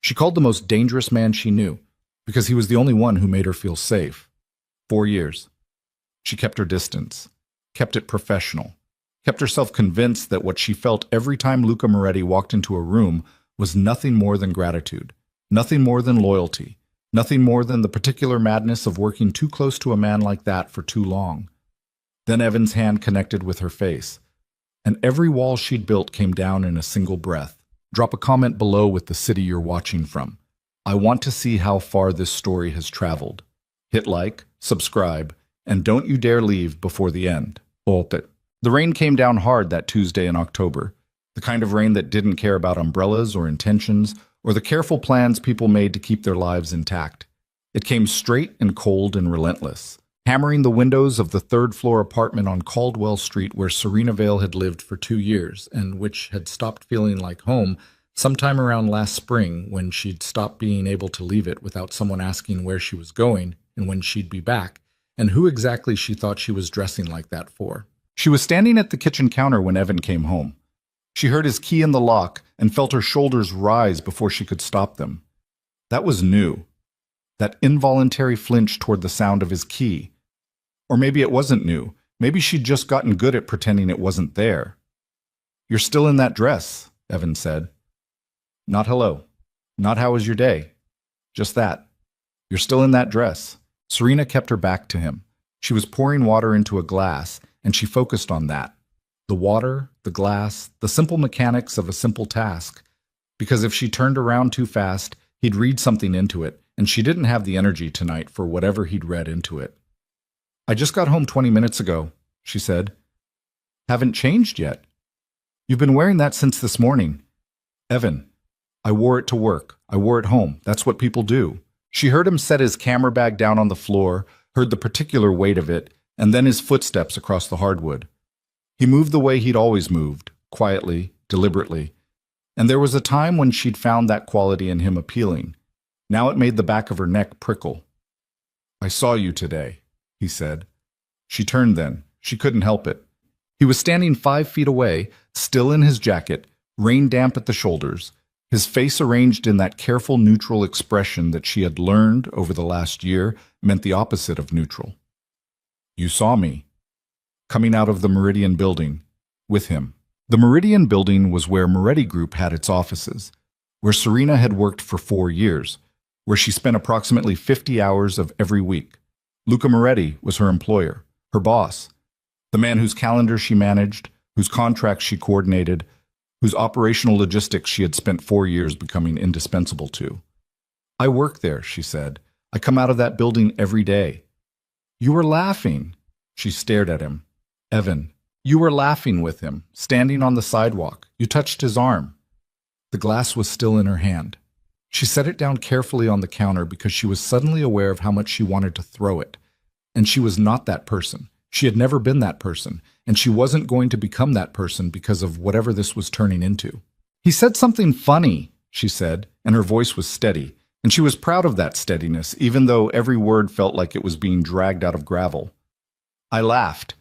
She called the most dangerous man she knew, because he was the only one who made her feel safe. 4 years. She kept her distance, kept it professional, kept herself convinced that what she felt every time Luca Moretti walked into a room was nothing more than gratitude, nothing more than loyalty, nothing more than the particular madness of working too close to a man like that for too long. Then Evan's hand connected with her face, and every wall she'd built came down in a single breath. Drop a comment below with the city you're watching from. I want to see how far this story has traveled. Hit like, subscribe, and don't you dare leave before the end. The rain came down hard that Tuesday in October, the kind of rain that didn't care about umbrellas or intentions or the careful plans people made to keep their lives intact. It came straight and cold and relentless, hammering the windows of the third-floor apartment on Caldwell Street where Serena Vale had lived for 2 years and which had stopped feeling like home sometime around last spring when she'd stopped being able to leave it without someone asking where she was going and when she'd be back, and who exactly she thought she was dressing like that for. She was standing at the kitchen counter when Evan came home. She heard his key in the lock and felt her shoulders rise before she could stop them. That was new. That involuntary flinch toward the sound of his key. Or maybe it wasn't new. Maybe she'd just gotten good at pretending it wasn't there. "You're still in that dress," Evan said. Not hello. Not how was your day. Just that. "You're still in that dress." Serena kept her back to him. She was pouring water into a glass, and she focused on that. The water, the glass, the simple mechanics of a simple task. Because if she turned around too fast, he'd read something into it, and she didn't have the energy tonight for whatever he'd read into it. "I just got home 20 minutes ago," she said. "Haven't changed yet. You've been wearing that since this morning." "Evan, I wore it to work. I wore it home. That's what people do." She heard him set his camera bag down on the floor, heard the particular weight of it, and then his footsteps across the hardwood. He moved the way he'd always moved, quietly, deliberately. And there was a time when she'd found that quality in him appealing. Now it made the back of her neck prickle. "I saw you today," he said. She turned then. She couldn't help it. He was standing 5 feet away, still in his jacket, rain damp at the shoulders, his face arranged in that careful neutral expression that she had learned over the last year meant the opposite of neutral. "You saw me." Coming out of the Meridian building, with him. The Meridian building was where Moretti Group had its offices, where Serena had worked for 4 years, where she spent approximately 50 hours of every week. Luca Moretti was her employer, her boss, the man whose calendar she managed, whose contracts she coordinated, whose operational logistics she had spent 4 years becoming indispensable to. "I work there," she said. "I come out of that building every day." "You were laughing." She stared at him. "Evan, you were laughing with him, standing on the sidewalk. You touched his arm." The glass was still in her hand. She set it down carefully on the counter because she was suddenly aware of how much she wanted to throw it. And she was not that person. She had never been that person, and she wasn't going to become that person because of whatever this was turning into. "He said something funny," she said, and her voice was steady, and she was proud of that steadiness, even though every word felt like it was being dragged out of gravel. "I laughed.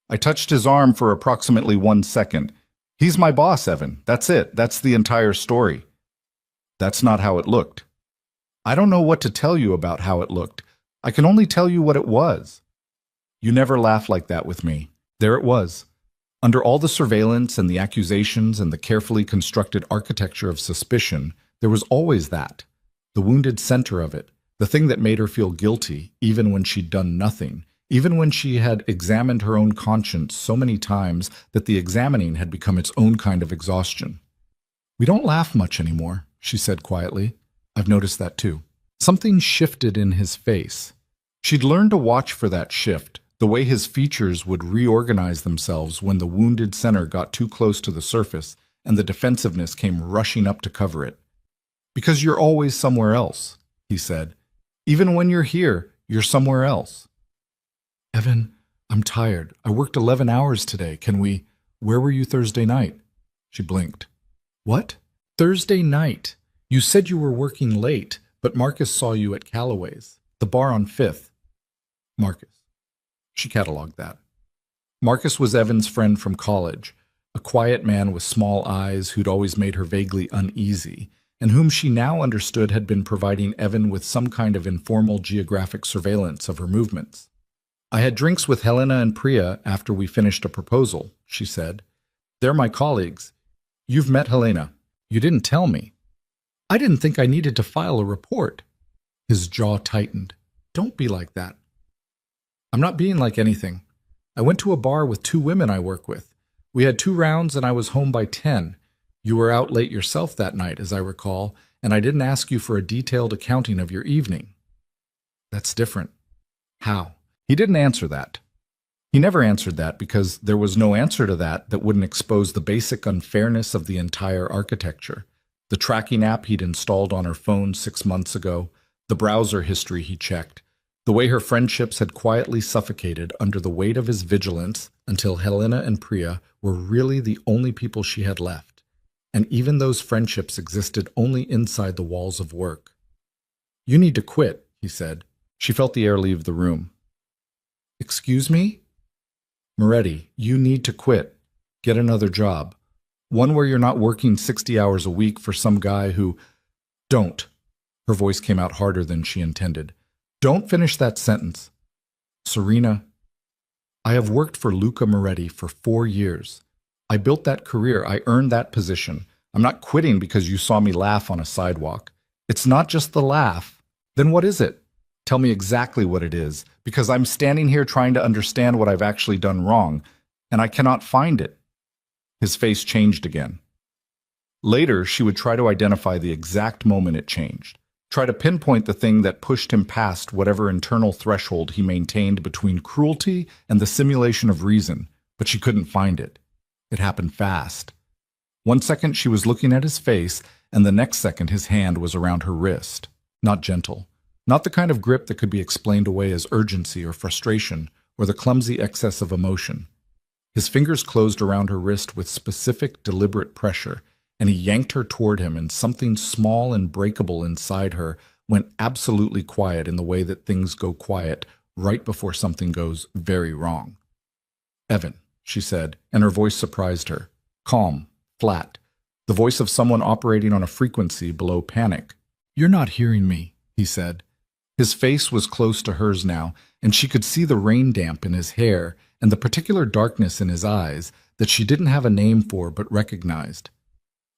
I touched his arm for approximately 1 second. He's my boss, Evan. That's it. That's the entire story." "That's not how it looked." "I don't know what to tell you about how it looked. I can only tell you what it was." "You never laughed like that with me." There it was. Under all the surveillance and the accusations and the carefully constructed architecture of suspicion, there was always that. The wounded center of it, the thing that made her feel guilty, even when she'd done nothing, even when she had examined her own conscience so many times that the examining had become its own kind of exhaustion. "We don't laugh much anymore," she said quietly. "I've noticed that too." Something shifted in his face. She'd learned to watch for that shift, the way his features would reorganize themselves when the wounded center got too close to the surface and the defensiveness came rushing up to cover it. "Because you're always somewhere else," he said. "Even when you're here, you're somewhere else." "Evan, I'm tired. I worked 11 hours today. Where were you Thursday night?" She blinked. "What?" "Thursday night. You said you were working late, but Marcus saw you at Calloway's, the bar on 5th. Marcus. She cataloged that. Marcus was Evan's friend from college, a quiet man with small eyes who'd always made her vaguely uneasy, and whom she now understood had been providing Evan with some kind of informal geographic surveillance of her movements. "I had drinks with Helena and Priya after we finished a proposal," she said. "They're my colleagues. You've met Helena. You didn't tell me." "I didn't think I needed to file a report." His jaw tightened. "Don't be like that." "I'm not being like anything. I went to a bar with 2 women I work with. We had 2 rounds and I was home by 10. You were out late yourself that night, as I recall, and I didn't ask you for a detailed accounting of your evening." "That's different." "How?" He didn't answer that. He never answered that because there was no answer to that wouldn't expose the basic unfairness of the entire architecture. The tracking app he'd installed on her phone 6 months ago, the browser history he checked, the way her friendships had quietly suffocated under the weight of his vigilance until Helena and Priya were really the only people she had left. And even those friendships existed only inside the walls of work. "You need to quit," he said. She felt the air leave the room. "Excuse me?" "Moretti, you need to quit. Get another job. One where you're not working 60 hours a week for some guy who—" "Don't." Her voice came out harder than she intended. "Don't finish that sentence." "Serena, I have worked for Luca Moretti for 4 years. I built that career. I earned that position. I'm not quitting because you saw me laugh on a sidewalk. It's not just the laugh. Then what is it? Tell me exactly what it is, because I'm standing here trying to understand what I've actually done wrong, and I cannot find it." His face changed again. Later, she would try to identify the exact moment it changed, try to pinpoint the thing that pushed him past whatever internal threshold he maintained between cruelty and the simulation of reason, but she couldn't find it. It happened fast. One second she was looking at his face, and the next second his hand was around her wrist. Not gentle. Not the kind of grip that could be explained away as urgency or frustration or the clumsy excess of emotion. His fingers closed around her wrist with specific, deliberate pressure, and he yanked her toward him, and something small and breakable inside her went absolutely quiet in the way that things go quiet right before something goes very wrong. "Evan," she said, and her voice surprised her. Calm, flat, the voice of someone operating on a frequency below panic. "You're not hearing me," he said. His face was close to hers now, and she could see the rain damp in his hair and the particular darkness in his eyes that she didn't have a name for but recognized.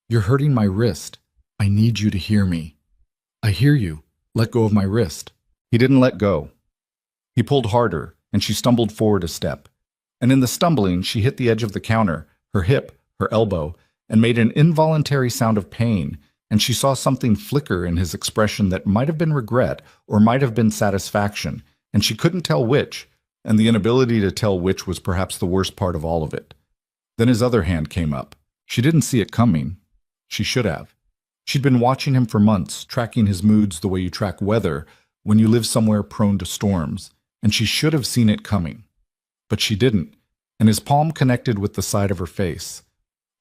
"You're hurting my wrist. I need you to hear me." "I hear you. Let go of my wrist." He didn't let go. He pulled harder, and she stumbled forward a step. And in the stumbling, she hit the edge of the counter, her hip, her elbow, and made an involuntary sound of pain, and she saw something flicker in his expression that might have been regret or might have been satisfaction, and she couldn't tell which, and the inability to tell which was perhaps the worst part of all of it. Then his other hand came up. She didn't see it coming. She should have. She'd been watching him for months, tracking his moods the way you track weather when you live somewhere prone to storms, and she should have seen it coming. But she didn't, and his palm connected with the side of her face.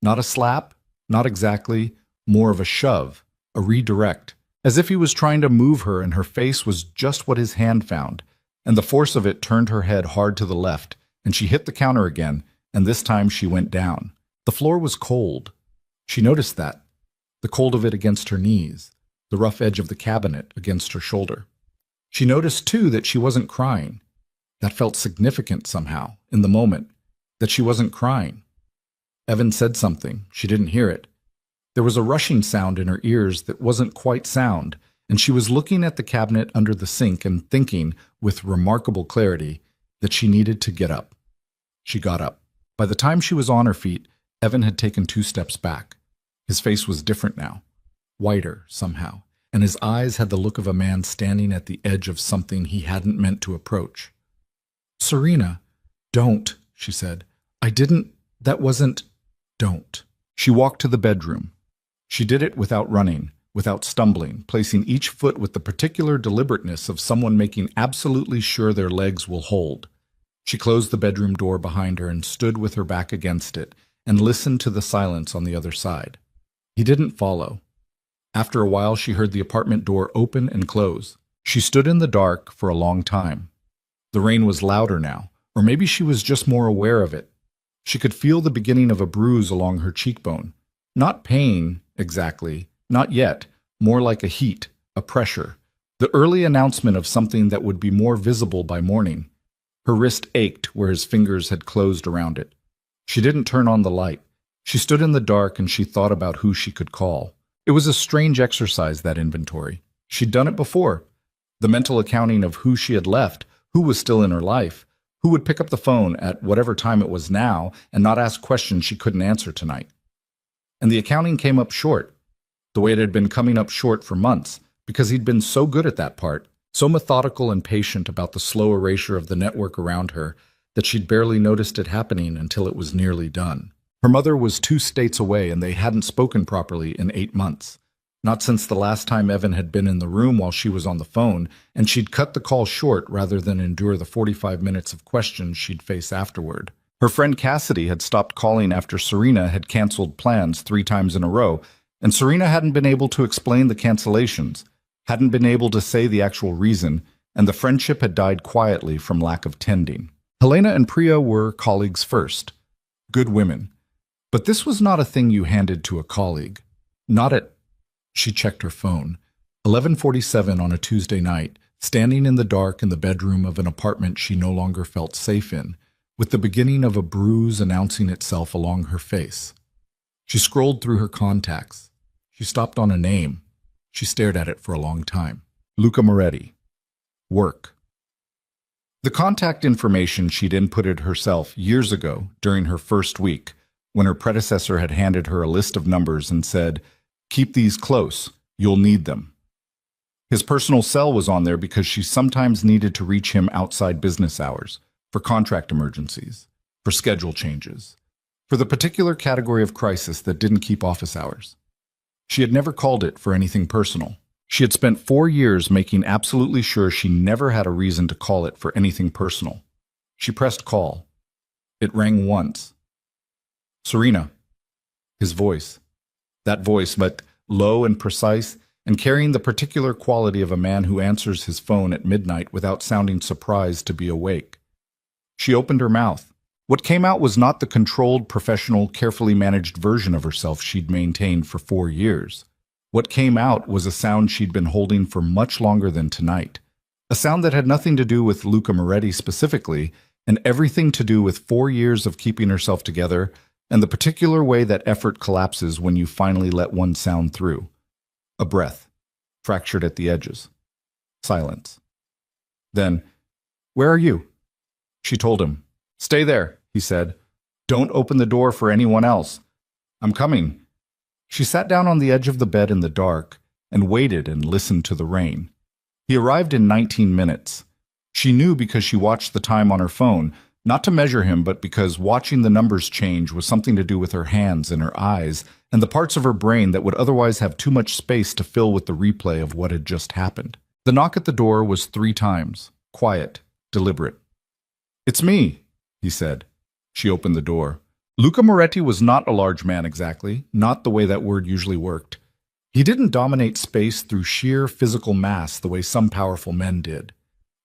Not a slap, not exactly, more of a shove, a redirect, as if he was trying to move her and her face was just what his hand found, and the force of it turned her head hard to the left, and she hit the counter again, and this time she went down. The floor was cold. She noticed that, the cold of it against her knees, the rough edge of the cabinet against her shoulder. She noticed, too, that she wasn't crying. That felt significant somehow, in the moment, that she wasn't crying. Evan said something. She didn't hear it. There was a rushing sound in her ears that wasn't quite sound, and she was looking at the cabinet under the sink and thinking, with remarkable clarity, that she needed to get up. She got up. By the time she was on her feet, Evan had taken 2 steps back. His face was different now, whiter somehow, and his eyes had the look of a man standing at the edge of something he hadn't meant to approach. "Serena, don't," she said. That wasn't, don't." She walked to the bedroom. She did it without running, without stumbling, placing each foot with the particular deliberateness of someone making absolutely sure their legs will hold. She closed the bedroom door behind her and stood with her back against it and listened to the silence on the other side. He didn't follow. After a while, she heard the apartment door open and close. She stood in the dark for a long time. The rain was louder now, or maybe she was just more aware of it. She could feel the beginning of a bruise along her cheekbone. Not pain, exactly, Not yet, more like a heat, a pressure. The early announcement of something that would be more visible by morning. Her wrist ached where his fingers had closed around it. She didn't turn on the light. She stood in the dark and she thought about who she could call. It was a strange exercise, that inventory. She'd done it before. The mental accounting of who she had left, who was still in her life, who would pick up the phone at whatever time it was now and not ask questions she couldn't answer tonight. And the accounting came up short, the way it had been coming up short for months, because he'd been so good at that part, so methodical and patient about the slow erasure of the network around her, that she'd barely noticed it happening until it was nearly done. Her mother was 2 states away and they hadn't spoken properly in 8 months. Not since the last time Evan had been in the room while she was on the phone, and she'd cut the call short rather than endure the 45 minutes of questions she'd face afterward. Her friend Cassidy had stopped calling after Serena had canceled plans 3 times in a row, and Serena hadn't been able to explain the cancellations, hadn't been able to say the actual reason, and the friendship had died quietly from lack of tending. Helena and Priya were colleagues first. Good women. But this was not a thing you handed to a colleague. Not at... She checked her phone. 11:47 on a Tuesday night, standing in the dark in the bedroom of an apartment she no longer felt safe in, with the beginning of a bruise announcing itself along her face. She scrolled through her contacts. She stopped on a name. She stared at it for a long time. Luca Moretti. Work. The contact information she'd inputted herself years ago during her first week, when her predecessor had handed her a list of numbers and said, "Keep these close, you'll need them." His personal cell was on there because she sometimes needed to reach him outside business hours, for contract emergencies, for schedule changes, for the particular category of crisis that didn't keep office hours. She had never called it for anything personal. She had spent 4 years making absolutely sure she never had a reason to call it for anything personal. She pressed call. It rang once. Serena. His voice. That voice, but low and precise, and carrying the particular quality of a man who answers his phone at midnight without sounding surprised to be awake. She opened her mouth. What came out was not the controlled, professional, carefully managed version of herself she'd maintained for 4 years. What came out was a sound she'd been holding for much longer than tonight. A sound that had nothing to do with Luca Moretti specifically, and everything to do with 4 years of keeping herself together, and the particular way that effort collapses when you finally let one sound through. A breath, fractured at the edges. Silence. Then, "Where are you?" She told him. "Stay there," he said. "Don't open the door for anyone else." "I'm coming." She sat down on the edge of the bed in the dark and waited and listened to the rain. He arrived in 19 minutes. She knew because she watched the time on her phone, not to measure him, but because watching the numbers change was something to do with her hands and her eyes and the parts of her brain that would otherwise have too much space to fill with the replay of what had just happened. The knock at the door was 3 times, quiet, deliberate. "It's me," he said. She opened the door. Luca Moretti was not a large man exactly, not the way that word usually worked. He didn't dominate space through sheer physical mass the way some powerful men did.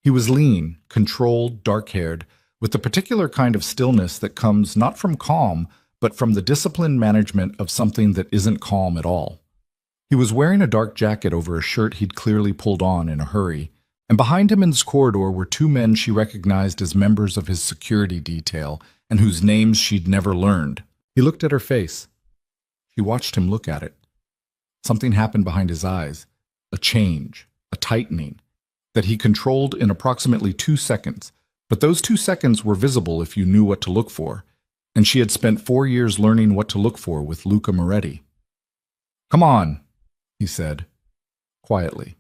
He was lean, controlled, dark-haired, with the particular kind of stillness that comes not from calm, but from the disciplined management of something that isn't calm at all. He was wearing a dark jacket over a shirt he'd clearly pulled on in a hurry, and behind him in this corridor were 2 men she recognized as members of his security detail and whose names she'd never learned. He looked at her face. She watched him look at it. Something happened behind his eyes, a change, a tightening, that he controlled in approximately 2 seconds, but those 2 seconds were visible if you knew what to look for, and she had spent 4 years learning what to look for with Luca Moretti. "Come on," he said, quietly.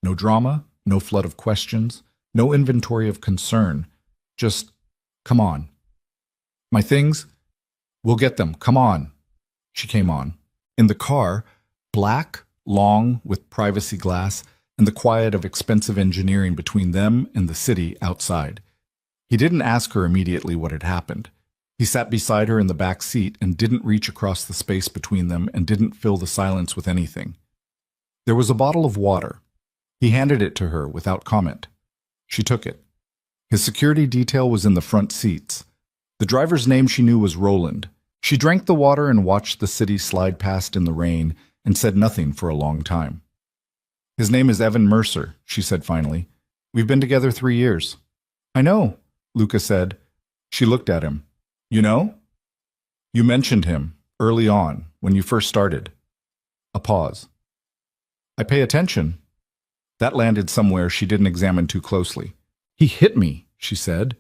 No drama, no flood of questions, no inventory of concern, just, "Come on." "My things? We'll get them, come on." She came on. In the car, black, long, with privacy glass, and the quiet of expensive engineering between them and the city outside. He didn't ask her immediately what had happened. He sat beside her in the back seat and didn't reach across the space between them and didn't fill the silence with anything. There was a bottle of water. He handed it to her without comment. She took it. His security detail was in the front seats. The driver's name she knew was Roland. She drank the water and watched the city slide past in the rain, and said nothing for a long time. "His name is Evan Mercer," she said finally. "We've been together 3 years." "I know," Luca said. She looked at him. "You know?" "You mentioned him, early on, when you first started." A pause. "I pay attention." That landed somewhere she didn't examine too closely. "He hit me," she said.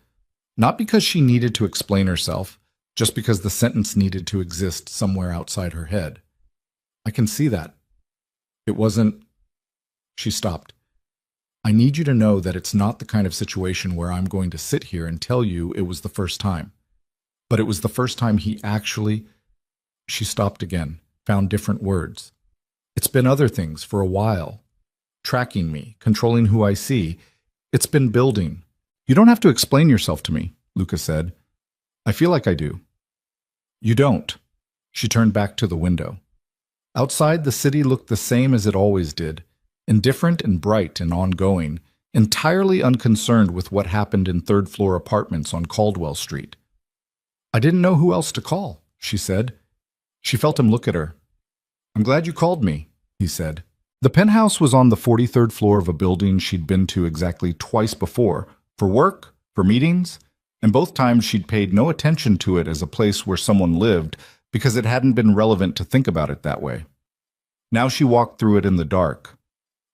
Not because she needed to explain herself, just because the sentence needed to exist somewhere outside her head. "I can see that. It wasn't—" She stopped. "I need you to know that it's not the kind of situation where I'm going to sit here and tell you it was the first time. But it was the first time he actually—" She stopped again, found different words. "It's been other things for a while. Tracking me, controlling who I see. It's been building. You don't have to explain yourself to me," Luca said. "I feel like I do." "You don't." She turned back to the window. Outside, the city looked the same as it always did, indifferent and bright and ongoing, entirely unconcerned with what happened in third-floor apartments on Caldwell Street. "I didn't know who else to call," she said. She felt him look at her. "I'm glad you called me," he said. The penthouse was on the 43rd floor of a building she'd been to exactly twice before, for work, for meetings, and both times she'd paid no attention to it as a place where someone lived because it hadn't been relevant to think about it that way. Now she walked through it in the dark.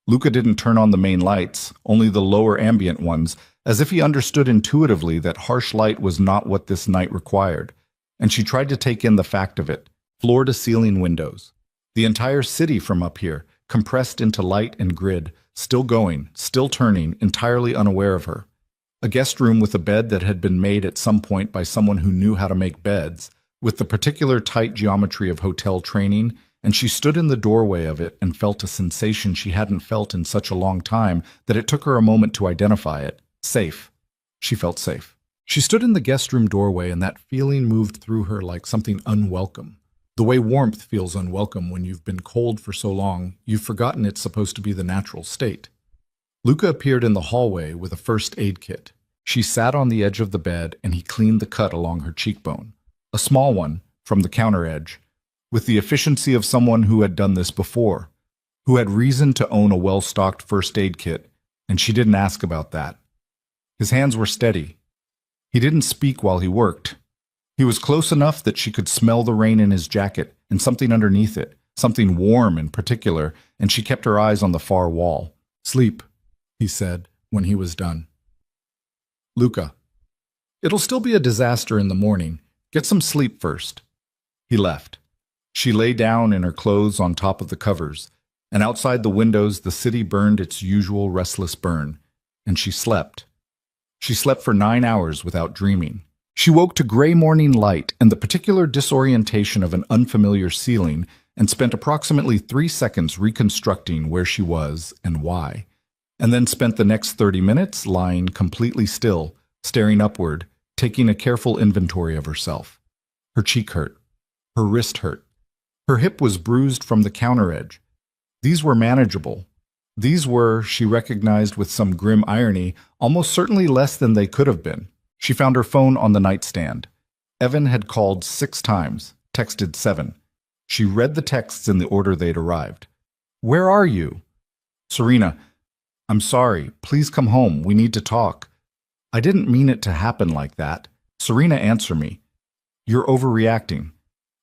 Luca didn't turn on the main lights, only the lower ambient ones, as if he understood intuitively that harsh light was not what this night required, and she tried to take in the fact of it, floor-to-ceiling windows. The entire city from up here, compressed into light and grid, still going, still turning, entirely unaware of her. A guest room with a bed that had been made at some point by someone who knew how to make beds, with the particular tight geometry of hotel training, and she stood in the doorway of it and felt a sensation she hadn't felt in such a long time that it took her a moment to identify it. Safe. She felt safe. She stood in the guest room doorway and that feeling moved through her like something unwelcome. The way warmth feels unwelcome when you've been cold for so long, you've forgotten it's supposed to be the natural state. Luca appeared in the hallway with a first aid kit. She sat on the edge of the bed and he cleaned the cut along her cheekbone. A small one, from the counter edge, with the efficiency of someone who had done this before, who had reason to own a well-stocked first aid kit, and she didn't ask about that. His hands were steady. He didn't speak while he worked. He was close enough that she could smell the rain in his jacket and something underneath it, something warm in particular, and she kept her eyes on the far wall. "Sleep," he said when he was done. "Luca, it'll still be a disaster in the morning. Get some sleep first." He left. She lay down in her clothes on top of the covers, and outside the windows the city burned its usual restless burn, and she slept. She slept for 9 hours without dreaming. She woke to gray morning light and the particular disorientation of an unfamiliar ceiling and spent approximately 3 seconds reconstructing where she was and why, and then spent the next 30 minutes lying completely still, staring upward, taking a careful inventory of herself. Her cheek hurt. Her wrist hurt. Her hip was bruised from the counter edge. These were manageable. These were, she recognized with some grim irony, almost certainly less than they could have been. She found her phone on the nightstand. Evan had called 6 times, texted 7. She read the texts in the order they'd arrived. "Where are you?" "Serena, I'm sorry. Please come home. We need to talk." "I didn't mean it to happen like that." "Serena, answer me." "You're overreacting."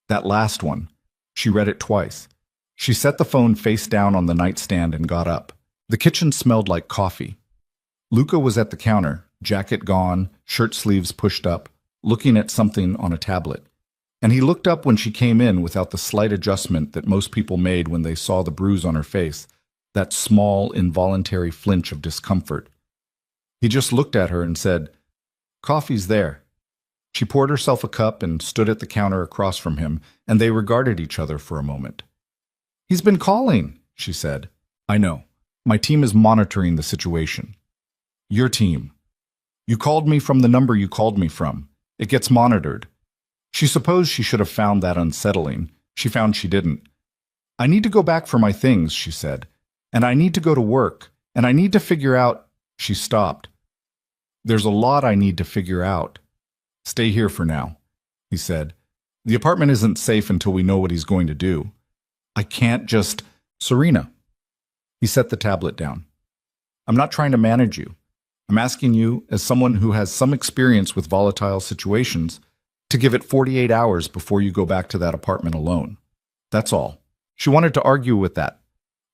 That last one. She read it twice. She set the phone face down on the nightstand and got up. The kitchen smelled like coffee. Luca was at the counter, jacket gone, shirt sleeves pushed up, looking at something on a tablet. And he looked up when she came in without the slight adjustment that most people made when they saw the bruise on her face, that small, involuntary flinch of discomfort. He just looked at her and said, "Coffee's there." She poured herself a cup and stood at the counter across from him, and they regarded each other for a moment. "He's been calling," she said. "I know. My team is monitoring the situation." "Your team. You called me from the number you called me from. It gets monitored." She supposed she should have found that unsettling. She found she didn't. "I need to go back for my things," she said. "And I need to go to work. And I need to figure out—" She stopped. "There's a lot I need to figure out." "Stay here for now," he said. "The apartment isn't safe until we know what he's going to do." I can't just... Serena. He set the tablet down. I'm not trying to manage you. I'm asking you, as someone who has some experience with volatile situations, to give it 48 hours before you go back to that apartment alone. That's all. She wanted to argue with that.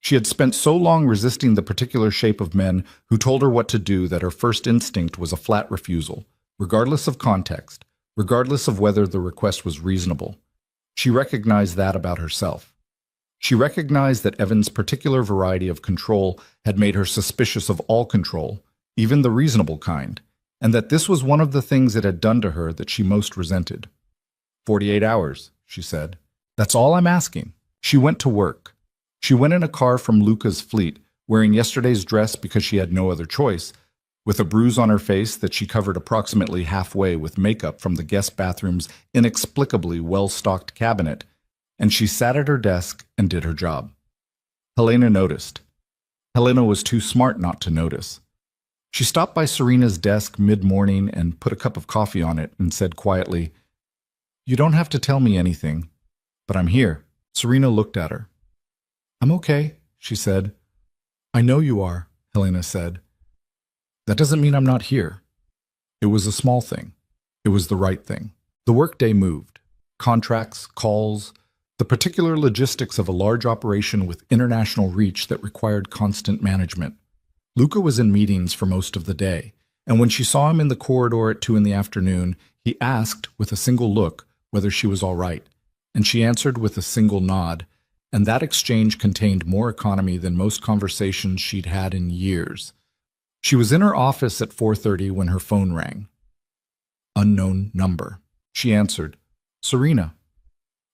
She had spent so long resisting the particular shape of men who told her what to do that her first instinct was a flat refusal, regardless of context, regardless of whether the request was reasonable. She recognized that about herself. She recognized that Evan's particular variety of control had made her suspicious of all control, even the reasonable kind, and that this was one of the things it had done to her that she most resented. 48 hours, she said. That's all I'm asking. She went to work. She went in a car from Luca's fleet, wearing yesterday's dress because she had no other choice, with a bruise on her face that she covered approximately halfway with makeup from the guest bathroom's inexplicably well-stocked cabinet, and she sat at her desk and did her job. Helena noticed. Helena was too smart not to notice. She stopped by Serena's desk mid-morning and put a cup of coffee on it and said quietly, "You don't have to tell me anything, but I'm here." Serena looked at her. "I'm okay," she said. "I know you are," Helena said. "That doesn't mean I'm not here." It was a small thing. It was the right thing. The workday moved. Contracts, calls, the particular logistics of a large operation with international reach that required constant management. Luca was in meetings for most of the day, and when she saw him in the corridor at 2 p.m, he asked, with a single look, whether she was all right, and she answered with a single nod, and that exchange contained more economy than most conversations she'd had in years. She was in her office at 4:30 when her phone rang. Unknown number. She answered. "Serena."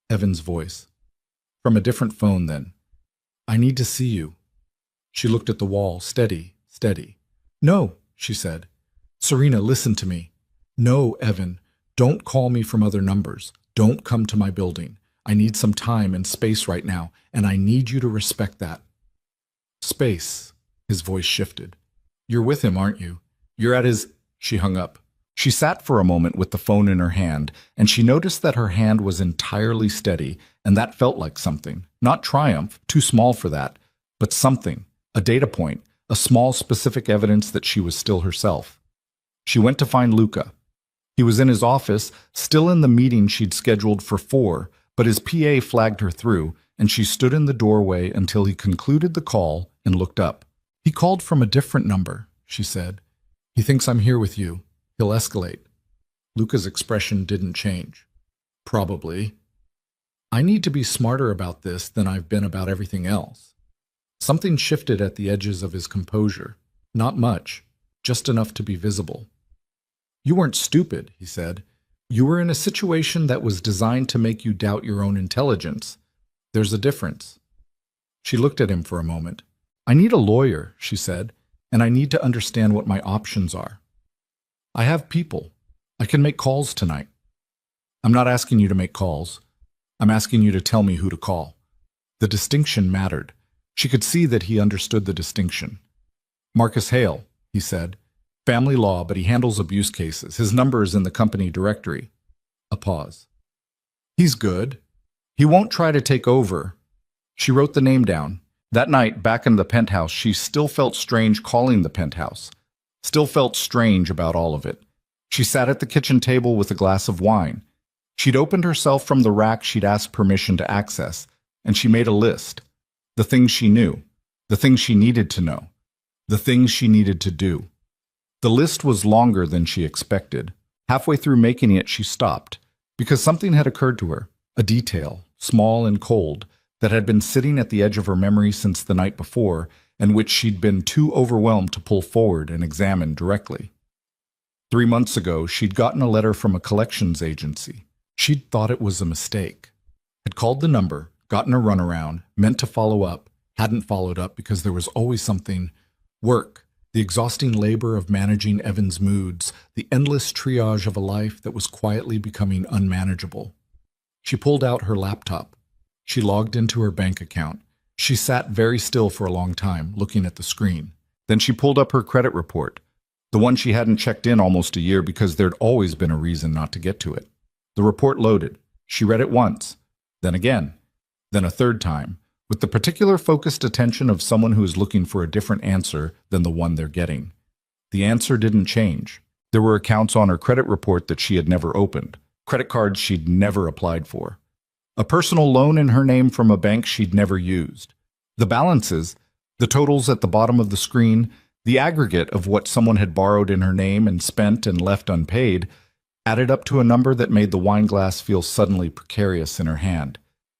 Evan's voice. From a different phone then. "I need to see you." She looked at the wall, steady, steady. "No," she said. "Serena, listen to me." "No, Evan, don't call me from other numbers. Don't come to my building. I need some time and space right now, and I need you to respect that." Space. His voice shifted. "You're with him, aren't you? You're at his..." She hung up. She sat for a moment with the phone in her hand, and she noticed that her hand was entirely steady, and that felt like something. Not triumph, too small for that, but something, a data point, a small specific evidence that she was still herself. She went to find Luca. He was in his office, still in the meeting she'd scheduled for 4, but his PA flagged her through, and she stood in the doorway until he concluded the call and looked up. "He called from a different number," she said. "He thinks I'm here with you. He'll escalate." Luca's expression didn't change. "Probably. I need to be smarter about this than I've been about everything else." Something shifted at the edges of his composure. Not much, just enough to be visible. "You weren't stupid," he said. "You were in a situation that was designed to make you doubt your own intelligence. There's a difference." She looked at him for a moment. "I need a lawyer," she said, "and I need to understand what my options are. I have people. I can make calls tonight." "I'm not asking you to make calls. I'm asking you to tell me who to call." The distinction mattered. She could see that he understood the distinction. "Marcus Hale," he said. "Family law, but he handles abuse cases. His number is in the company directory." A pause. "He's good. He won't try to take over." She wrote the name down. That night, back in the penthouse, she still felt strange calling the penthouse. Still felt strange about all of it. She sat at the kitchen table with a glass of wine. She'd opened herself from the rack she'd asked permission to access, and she made a list. The things she knew. The things she needed to know. The things she needed to do. The list was longer than she expected. Halfway through making it, she stopped, because something had occurred to her, a detail, small and cold, that had been sitting at the edge of her memory since the night before, and which she'd been too overwhelmed to pull forward and examine directly. 3 months ago, she'd gotten a letter from a collections agency. She'd thought it was a mistake. Had called the number, gotten a runaround, meant to follow up, hadn't followed up because there was always something. Work, the exhausting labor of managing Evan's moods, the endless triage of a life that was quietly becoming unmanageable. She pulled out her laptop. She logged into her bank account. She sat very still for a long time, looking at the screen. Then she pulled up her credit report, the one she hadn't checked in almost a year because there'd always been a reason not to get to it. The report loaded. She read it once, then again. Then a third time, with the particular focused attention of someone who is looking for a different answer than the one they're getting. The answer didn't change. There were accounts on her credit report that she had never opened, credit cards she'd never applied for, a personal loan in her name from a bank she'd never used. The balances, the totals at the bottom of the screen, the aggregate of what someone had borrowed in her name and spent and left unpaid, added up to a number that made the wine glass feel suddenly precarious in her hand.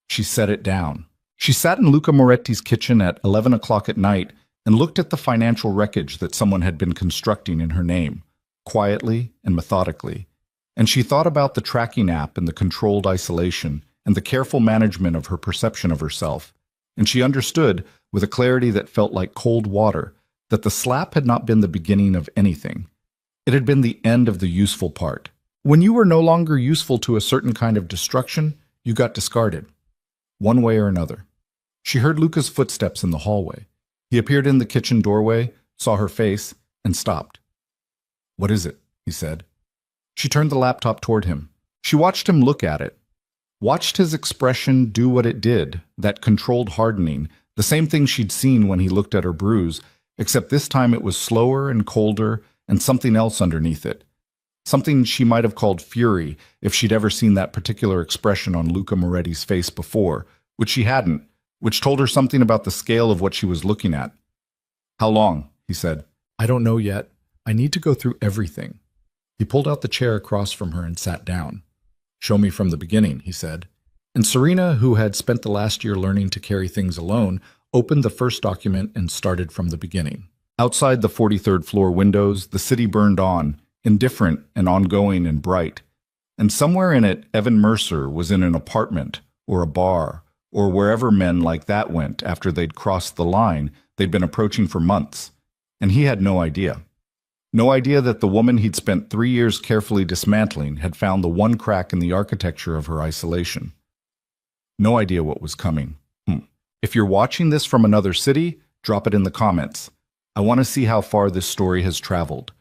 She set it down. She sat in Luca Moretti's kitchen at 11 o'clock at night and looked at the financial wreckage that someone had been constructing in her name, quietly and methodically. And she thought about the tracking app and the controlled isolation and the careful management of her perception of herself. And she understood, with a clarity that felt like cold water, that the slap had not been the beginning of anything. It had been the end of the useful part. When you were no longer useful to a certain kind of destruction, you got discarded, one way or another. She heard Luca's footsteps in the hallway. He appeared in the kitchen doorway, saw her face, and stopped. "What is it?" he said. She turned the laptop toward him. She watched him look at it, watched his expression do what it did, that controlled hardening, the same thing she'd seen when he looked at her bruise, except this time it was slower and colder and something else underneath it. Something she might have called fury if she'd ever seen that particular expression on Luca Moretti's face before, which she hadn't, which told her something about the scale of what she was looking at. "How long?" he said. "I don't know yet. I need to go through everything." He pulled out the chair across from her and sat down. "Show me from the beginning," he said. And Serena, who had spent the last year learning to carry things alone, opened the first document and started from the beginning. Outside the 43rd floor windows, the city burned on, indifferent and ongoing and bright. And somewhere in it, Evan Mercer was in an apartment or a bar or wherever men like that went after they'd crossed the line they'd been approaching for months. And he had no idea. No idea that the woman he'd spent 3 years carefully dismantling had found the one crack in the architecture of her isolation. No idea what was coming. If you're watching this from another city, drop it in the comments. I want to see how far this story has traveled.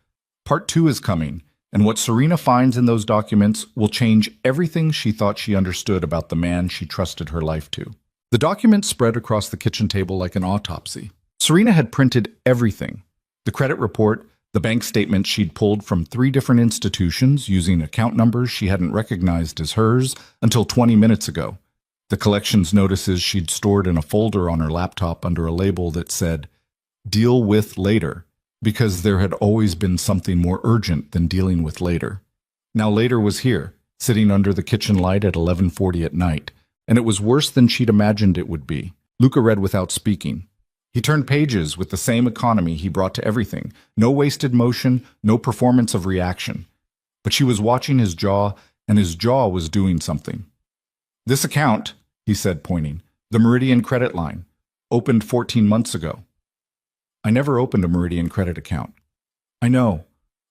Part 2 is coming, and what Serena finds in those documents will change everything she thought she understood about the man she trusted her life to. The documents spread across the kitchen table like an autopsy. Serena had printed everything. The credit report, the bank statement she'd pulled from 3 different institutions using account numbers she hadn't recognized as hers until 20 minutes ago. The collections notices she'd stored in a folder on her laptop under a label that said, "Deal with later," because there had always been something more urgent than dealing with later. Now later was here, sitting under the kitchen light at 11:40 at night, and it was worse than she'd imagined it would be. Luca read without speaking. He turned pages with the same economy he brought to everything. No wasted motion, no performance of reaction. But she was watching his jaw, and his jaw was doing something. "This account," he said, pointing, "the Meridian credit line, opened 14 months ago." "I never opened a Meridian credit account." "I know.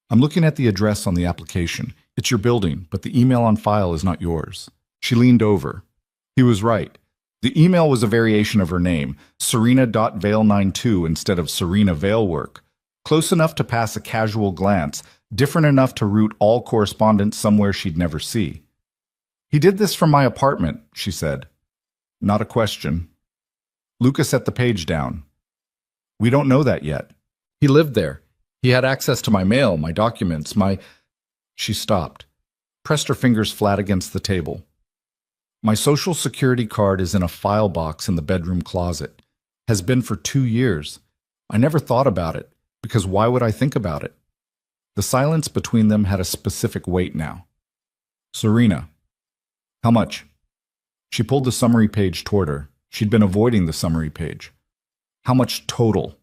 I'm looking at the address on the application. It's your building, but the email on file is not yours." She leaned over. He was right. The email was a variation of her name, Serena.Vale92 instead of Serena Valework. Close enough to pass a casual glance, different enough to route all correspondence somewhere she'd never see. "He did this from my apartment," she said. "Not a question." Luca set the page down. "We don't know that yet. He lived there. He had access to my mail, my documents, my—" She stopped, pressed her fingers flat against the table. "My social security card is in a file box in the bedroom closet. Has been for 2 years. I never thought about it, because why would I think about it?" The silence between them had a specific weight now. "Serena. How much?" She pulled the summary page toward her. She'd been avoiding the summary page. "How much total?"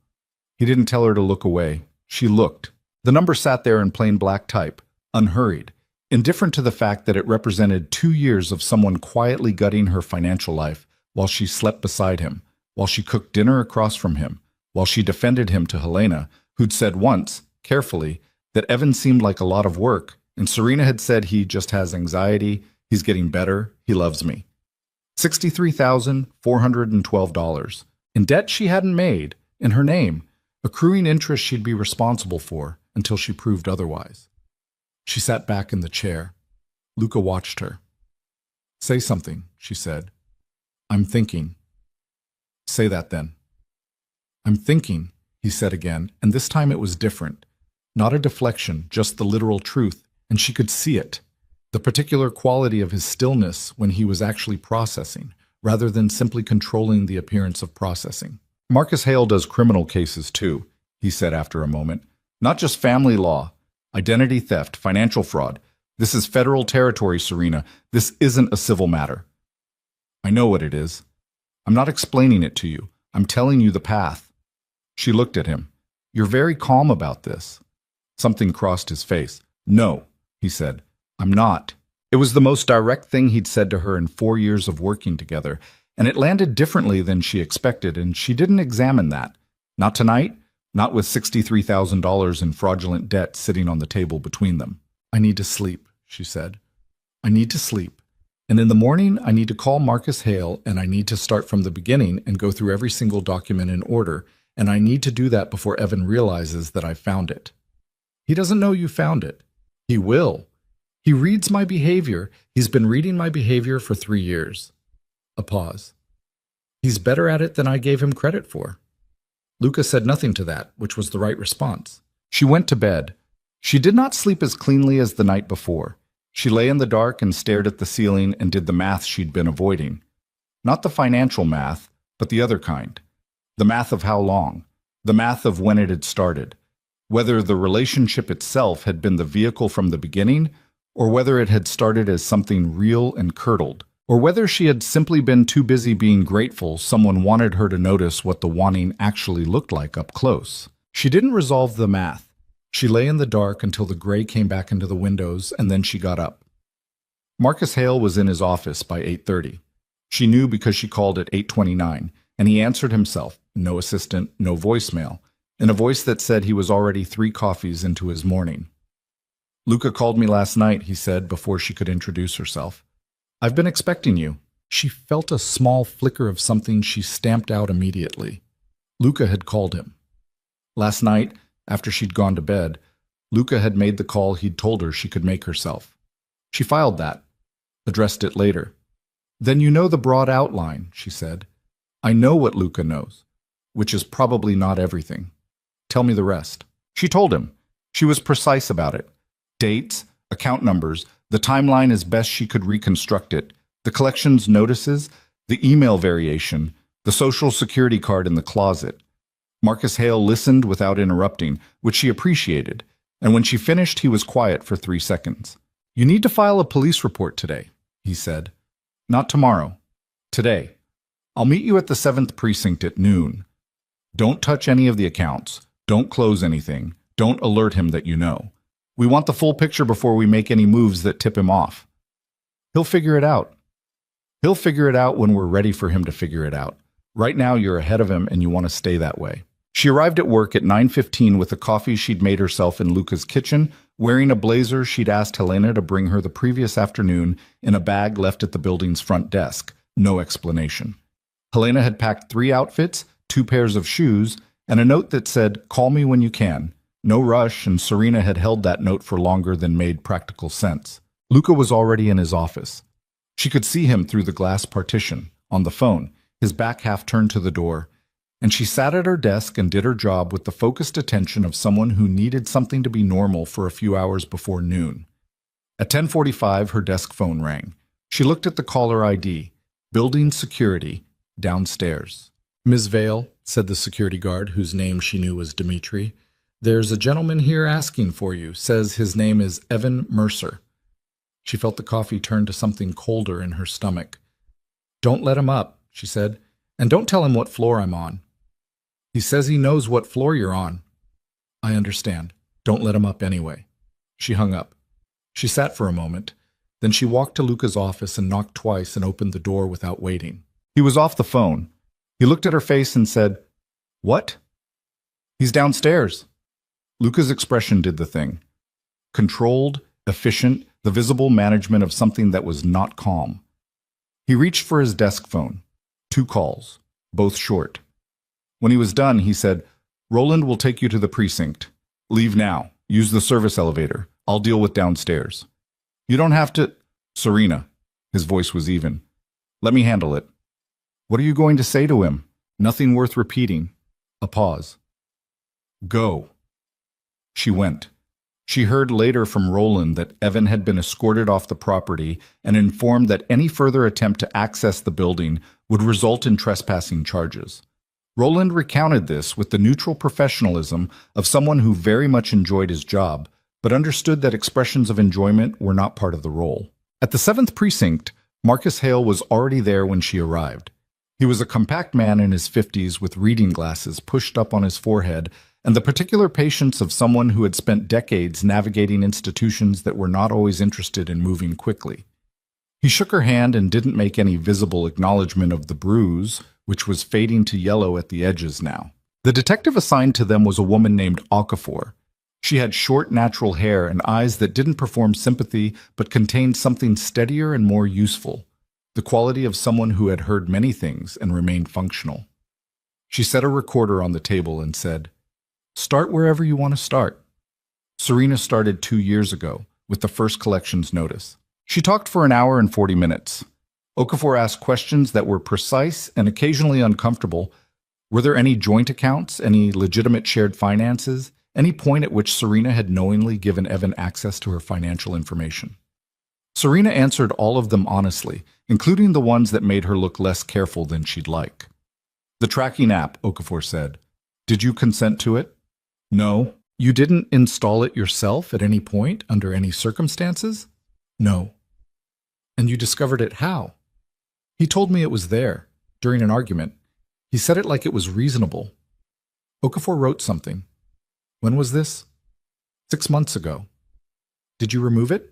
He didn't tell her to look away. She looked. The number sat there in plain black type, unhurried, indifferent to the fact that it represented 2 years of someone quietly gutting her financial life while she slept beside him, while she cooked dinner across from him, while she defended him to Helena, who'd said once, carefully, that Evan seemed like a lot of work, and Serena had said he just has anxiety, he's getting better, he loves me. $63,412. In debt she hadn't made, in her name, accruing interest she'd be responsible for until she proved otherwise. She sat back in the chair. Luca watched her. "Say something," she said. I'm thinking. Say that then. I'm thinking, he said again, and this time it was different. Not a deflection, just the literal truth, and she could see it. The particular quality of his stillness when he was actually processing, rather than simply controlling the appearance of processing. Marcus Hale does criminal cases too, he said after a moment. Not just family law, identity theft, financial fraud. This is federal territory, Serena. This isn't a civil matter. I know what it is. I'm not explaining it to you. I'm telling you the path. She looked at him. You're very calm about this. Something crossed his face. No, he said. I'm not. It was the most direct thing he'd said to her in 4 years of working together, and it landed differently than she expected, and she didn't examine that. Not tonight, not with $63,000 in fraudulent debt sitting on the table between them. I need to sleep, she said. I need to sleep. And in the morning, I need to call Marcus Hale, and I need to start from the beginning and go through every single document in order, and I need to do that before Evan realizes that I found it. He doesn't know you found it. He will. He reads my behavior. He's been reading my behavior for 3 years. A pause. He's better at it than I gave him credit for. Luca said nothing to that, which was the right response. She went to bed. She did not sleep as cleanly as the night before. She lay in the dark and stared at the ceiling and did the math she'd been avoiding. Not the financial math, but the other kind. The math of how long. The math of when it had started. Whether the relationship itself had been the vehicle from the beginning, or whether it had started as something real and curdled, or whether she had simply been too busy being grateful someone wanted her to notice what the wanting actually looked like up close. She didn't resolve the math. She lay in the dark until the gray came back into the windows, and then she got up. Marcus Hale was in his office by 8:30. She knew because she called at 8:29, and he answered himself, no assistant, no voicemail, in a voice that said he was already 3 coffees into his morning. Luca called me last night, he said before she could introduce herself. I've been expecting you. She felt a small flicker of something she stamped out immediately. Luca had called him. Last night, after she'd gone to bed, Luca had made the call he'd told her she could make herself. She filed that, addressed it later. Then you know the broad outline, she said. I know what Luca knows, which is probably not everything. Tell me the rest. She told him. She was precise about it. Dates, account numbers, the timeline as best she could reconstruct it, the collection's notices, the email variation, the social security card in the closet. Marcus Hale listened without interrupting, which she appreciated, and when she finished, he was quiet for 3 seconds. You need to file a police report today, he said. Not tomorrow. Today. I'll meet you at the 7th precinct at noon. Don't touch any of the accounts. Don't close anything. Don't alert him that you know. We want the full picture before we make any moves that tip him off. He'll figure it out. He'll figure it out when we're ready for him to figure it out. Right now, you're ahead of him and you want to stay that way. She arrived at work at 9:15 with the coffee she'd made herself in Luca's kitchen, wearing a blazer she'd asked Helena to bring her the previous afternoon in a bag left at the building's front desk. No explanation. Helena had packed 3 outfits, 2 pairs of shoes, and a note that said, "Call me when you can." No rush, and Serena had held that note for longer than made practical sense. Luca was already in his office. She could see him through the glass partition, on the phone, his back half turned to the door, and she sat at her desk and did her job with the focused attention of someone who needed something to be normal for a few hours before noon. At 10:45, her desk phone rang. She looked at the caller ID, Building Security, downstairs. Ms. Vale, said the security guard, whose name she knew was Dimitri, there's a gentleman here asking for you, says his name is Evan Mercer. She felt the coffee turn to something colder in her stomach. Don't let him up, she said, and don't tell him what floor I'm on. He says he knows what floor you're on. I understand. Don't let him up anyway. She hung up. She sat for a moment. Then she walked to Luca's office and knocked twice and opened the door without waiting. He was off the phone. He looked at her face and said, What? He's downstairs. Luca's expression did the thing. Controlled, efficient, the visible management of something that was not calm. He reached for his desk phone. 2 calls, both short. When he was done, he said, Roland will take you to the precinct. Leave now. Use the service elevator. I'll deal with downstairs. You don't have to... Serena. His voice was even. Let me handle it. What are you going to say to him? Nothing worth repeating. A pause. Go. She went. She heard later from Roland that Evan had been escorted off the property and informed that any further attempt to access the building would result in trespassing charges. Roland recounted this with the neutral professionalism of someone who very much enjoyed his job, but understood that expressions of enjoyment were not part of the role. At the 7th Precinct, Marcus Hale was already there when she arrived. He was a compact man in his 50s with reading glasses pushed up on his forehead and the particular patience of someone who had spent decades navigating institutions that were not always interested in moving quickly. He shook her hand and didn't make any visible acknowledgement of the bruise, which was fading to yellow at the edges now. The detective assigned to them was a woman named Okafor. She had short, natural hair and eyes that didn't perform sympathy but contained something steadier and more useful, the quality of someone who had heard many things and remained functional. She set a recorder on the table and said, "Start wherever you want to start." Serena started 2 years ago, with the first collections notice. She talked for an hour and 40 minutes. Okafor asked questions that were precise and occasionally uncomfortable. Were there any joint accounts, any legitimate shared finances, any point at which Serena had knowingly given Evan access to her financial information? Serena answered all of them honestly, including the ones that made her look less careful than she'd like. "The tracking app," Okafor said. "Did you consent to it?" "No." "You didn't install it yourself at any point, under any circumstances?" "No." "And you discovered it how?" "He told me it was there, during an argument. He said it like it was reasonable." Okafor wrote something. "When was this?" 6 months ago." "Did you remove it?"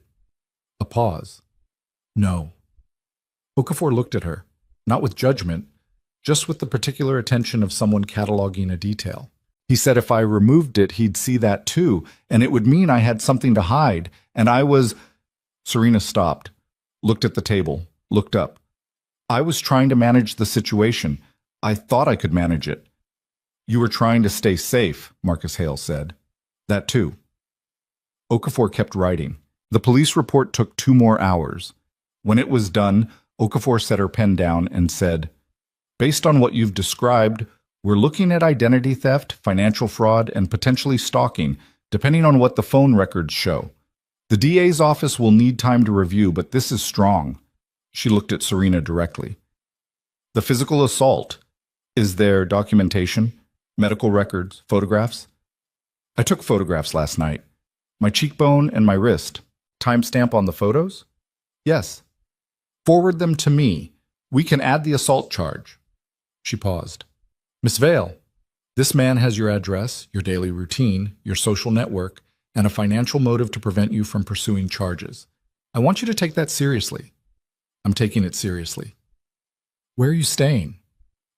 A pause. "No." Okafor looked at her, not with judgment, just with the particular attention of someone cataloging a detail. "He said if I removed it, he'd see that too, and it would mean I had something to hide, and I was—" Serena stopped, looked at the table, looked up. "I was trying to manage the situation. I thought I could manage it." "You were trying to stay safe," Marcus Hale said. "That too." Okafor kept writing. The police report took 2 more hours. When it was done, Okafor set her pen down and said, "Based on what you've described, we're looking at identity theft, financial fraud, and potentially stalking, depending on what the phone records show. The DA's office will need time to review, but this is strong." She looked at Serena directly. "The physical assault. Is there documentation? Medical records? Photographs?" "I took photographs last night. My cheekbone and my wrist. Timestamp on the photos?" "Yes." "Forward them to me. We can add the assault charge." She paused. "Miss Vale, this man has your address, your daily routine, your social network, and a financial motive to prevent you from pursuing charges. I want you to take that seriously." "I'm taking it seriously." "Where are you staying?"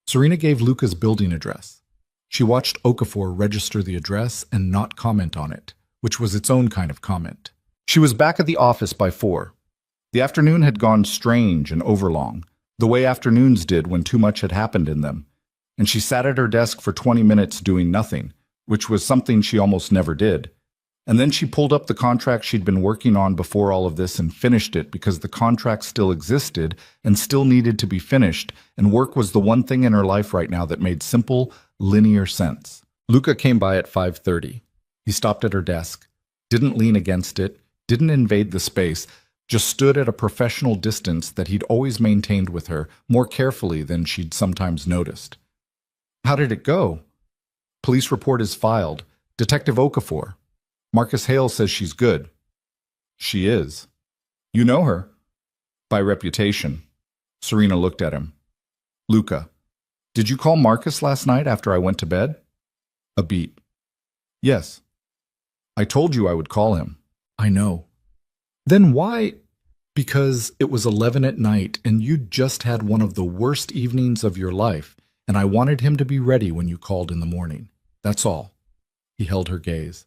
Serena gave Luca's building address. She watched Okafor register the address and not comment on it, which was its own kind of comment. She was back at the office by 4. The afternoon had gone strange and overlong, the way afternoons did when too much had happened in them, and she sat at her desk for 20 minutes doing nothing, which was something she almost never did. And then she pulled up the contract she'd been working on before all of this and finished it because the contract still existed and still needed to be finished, and work was the one thing in her life right now that made simple, linear sense. Luca came by at 5:30. He stopped at her desk, didn't lean against it, didn't invade the space, just stood at a professional distance that he'd always maintained with her, more carefully than she'd sometimes noticed. "How did it go?" "Police report is filed. Detective Okafor. Marcus Hale says she's good." "She is." "You know her?" "By reputation." Serena looked at him. "Luca, did you call Marcus last night after I went to bed?" A beat. "Yes." "I told you I would call him." "I know." "Then why—" "Because it was 11 at night and you'd just had one of the worst evenings of your life, and I wanted him to be ready when you called in the morning. That's all." He held her gaze.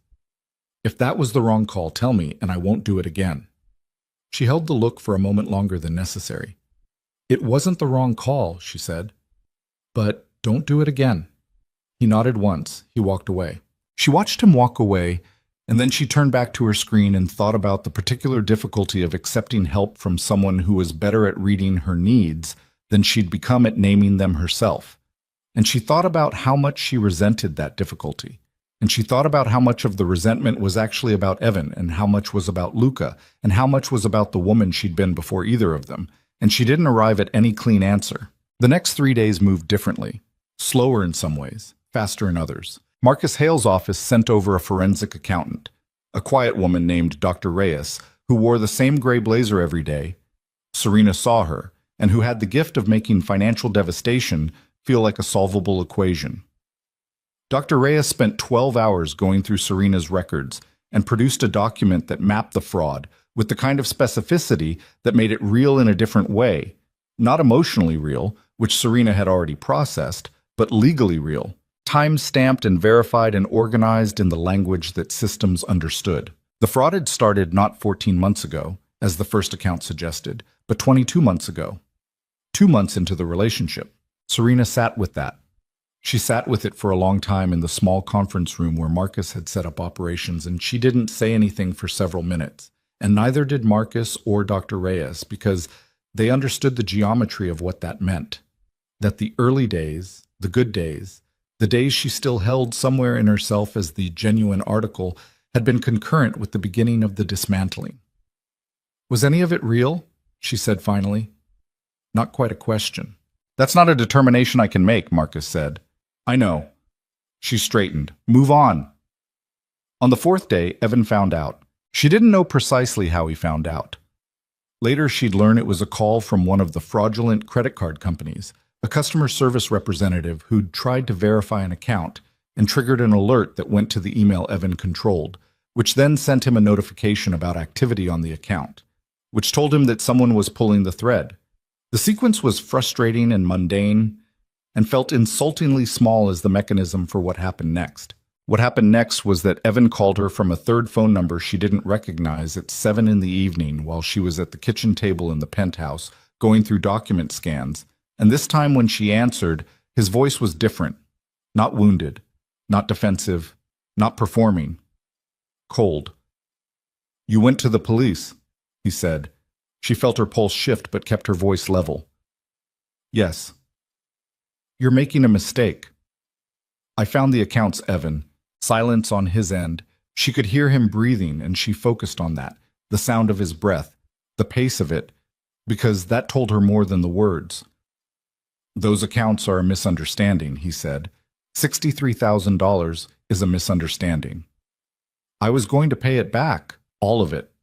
"If that was the wrong call, tell me, and I won't do it again." She held the look for a moment longer than necessary. "It wasn't the wrong call," she said. "But don't do it again." He nodded once. He walked away. She watched him walk away, and then she turned back to her screen and thought about the particular difficulty of accepting help from someone who was better at reading her needs than she'd become at naming them herself. And she thought about how much she resented that difficulty. And she thought about how much of the resentment was actually about Evan, and how much was about Luca, and how much was about the woman she'd been before either of them. And she didn't arrive at any clean answer. The next 3 days moved differently. Slower in some ways, faster in others. Marcus Hale's office sent over a forensic accountant, a quiet woman named Dr. Reyes, who wore the same gray blazer every day. Serena saw her, and who had the gift of making financial devastation feel like a solvable equation. Dr. Reyes spent 12 hours going through Serena's records and produced a document that mapped the fraud with the kind of specificity that made it real in a different way. Not emotionally real, which Serena had already processed, but legally real, time-stamped and verified and organized in the language that systems understood. The fraud had started not 14 months ago, as the first account suggested, but 22 months ago. 2 months into the relationship. Serena sat with that. She sat with it for a long time in the small conference room where Marcus had set up operations, and she didn't say anything for several minutes. And neither did Marcus or Dr. Reyes, because they understood the geometry of what that meant. That the early days, the good days, the days she still held somewhere in herself as the genuine article, had been concurrent with the beginning of the dismantling. "Was any of it real?" she said finally. Not quite a question. "That's not a determination I can make," Marcus said. "I know." She straightened. "Move on." On the 4th day, Evan found out. She didn't know precisely how he found out. Later, she'd learn it was a call from one of the fraudulent credit card companies, a customer service representative who'd tried to verify an account and triggered an alert that went to the email Evan controlled, which then sent him a notification about activity on the account, which told him that someone was pulling the thread. The sequence was frustrating and mundane, and felt insultingly small as the mechanism for what happened next. What happened next was that Evan called her from a third phone number she didn't recognize at 7 in the evening while she was at the kitchen table in the penthouse going through document scans, and this time when she answered, his voice was different. Not wounded, not defensive, not performing. Cold. "You went to the police," he said. She felt her pulse shift but kept her voice level. "Yes." "You're making a mistake." "I found the accounts, Evan." Silence on his end. She could hear him breathing, and she focused on that, the sound of his breath, the pace of it, because that told her more than the words. "Those accounts are a misunderstanding," he said. $63,000 is a misunderstanding. "I was going to pay it back, all of it."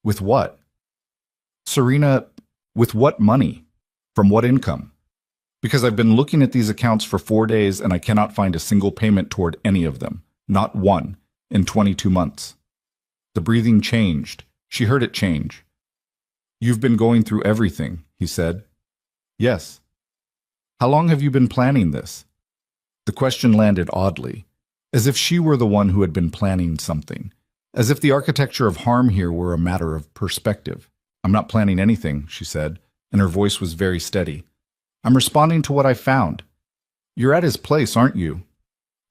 "With what?" "Serena, with what money? From what income?" "Because I've been looking at these accounts for 4 days and I cannot find a single payment toward any of them. Not one, in 22 months. The breathing changed. She heard it change. "You've been going through everything," he said. "Yes." "How long have you been planning this?" The question landed oddly, as if she were the one who had been planning something, as if the architecture of harm here were a matter of perspective. "I'm not planning anything," she said, and her voice was very steady. "I'm responding to what I found. You're at his place, aren't you?"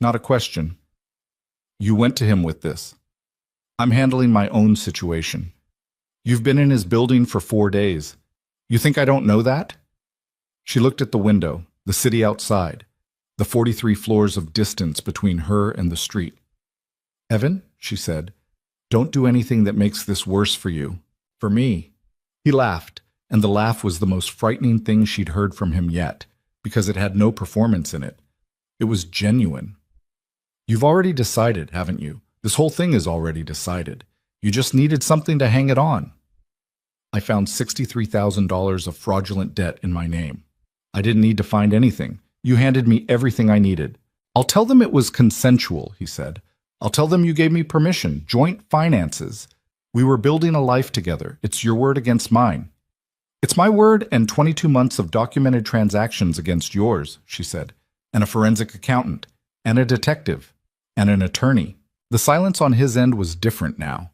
"Not a question." "You went to him with this." "I'm handling my own situation." "You've been in his building for 4 days. You think I don't know that?" She looked at the window, the city outside, the 43 floors of distance between her and the street. "Evan," she said, "don't do anything that makes this worse for you. For me." He laughed, and the laugh was the most frightening thing she'd heard from him yet, because it had no performance in it. It was genuine. "You've already decided, haven't you? This whole thing is already decided. You just needed something to hang it on." "I found $63,000 of fraudulent debt in my name. I didn't need to find anything. You handed me everything I needed." "I'll tell them it was consensual," he said. "I'll tell them you gave me permission, joint finances. We were building a life together. It's your word against mine." "It's my word and 22 months of documented transactions against yours," she said, "and a forensic accountant, and a detective, and an attorney." The silence on his end was different now.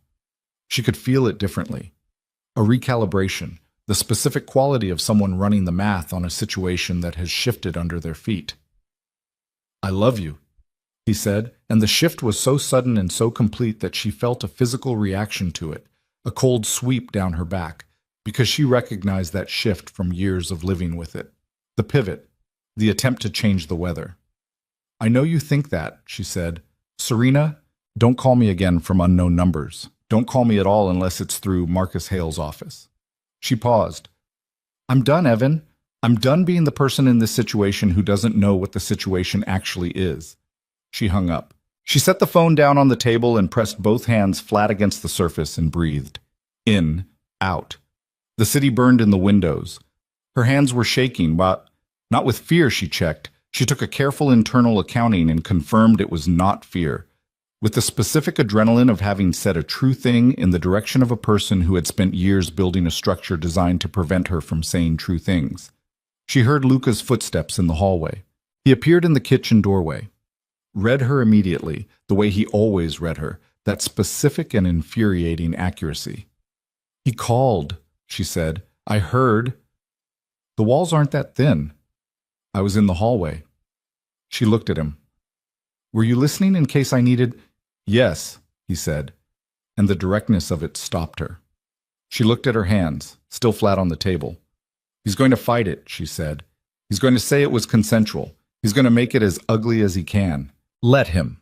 She could feel it differently. A recalibration, the specific quality of someone running the math on a situation that has shifted under their feet. "I love you," he said, and the shift was so sudden and so complete that she felt a physical reaction to it, a cold sweep down her back, because she recognized that shift from years of living with it. The pivot, the attempt to change the weather. "I know you think that," she said. "Serena, don't call me again from unknown numbers. Don't call me at all unless it's through Marcus Hale's office." She paused. "I'm done, Evan. I'm done being the person in this situation who doesn't know what the situation actually is." She hung up. She set the phone down on the table and pressed both hands flat against the surface and breathed. In, out. The city burned in the windows. Her hands were shaking, but not with fear, she checked. She took a careful internal accounting and confirmed it was not fear. With the specific adrenaline of having said a true thing in the direction of a person who had spent years building a structure designed to prevent her from saying true things. She heard Luca's footsteps in the hallway. He appeared in the kitchen doorway. Read her immediately, the way he always read her, that specific and infuriating accuracy. "He called," she said. "I heard." "The walls aren't that thin." "I was in the hallway." She looked at him. "Were you listening in case I needed—" "Yes," he said, and the directness of it stopped her. She looked at her hands, still flat on the table. "He's going to fight it," she said. "He's going to say it was consensual. He's going to make it as ugly as he can. Let him."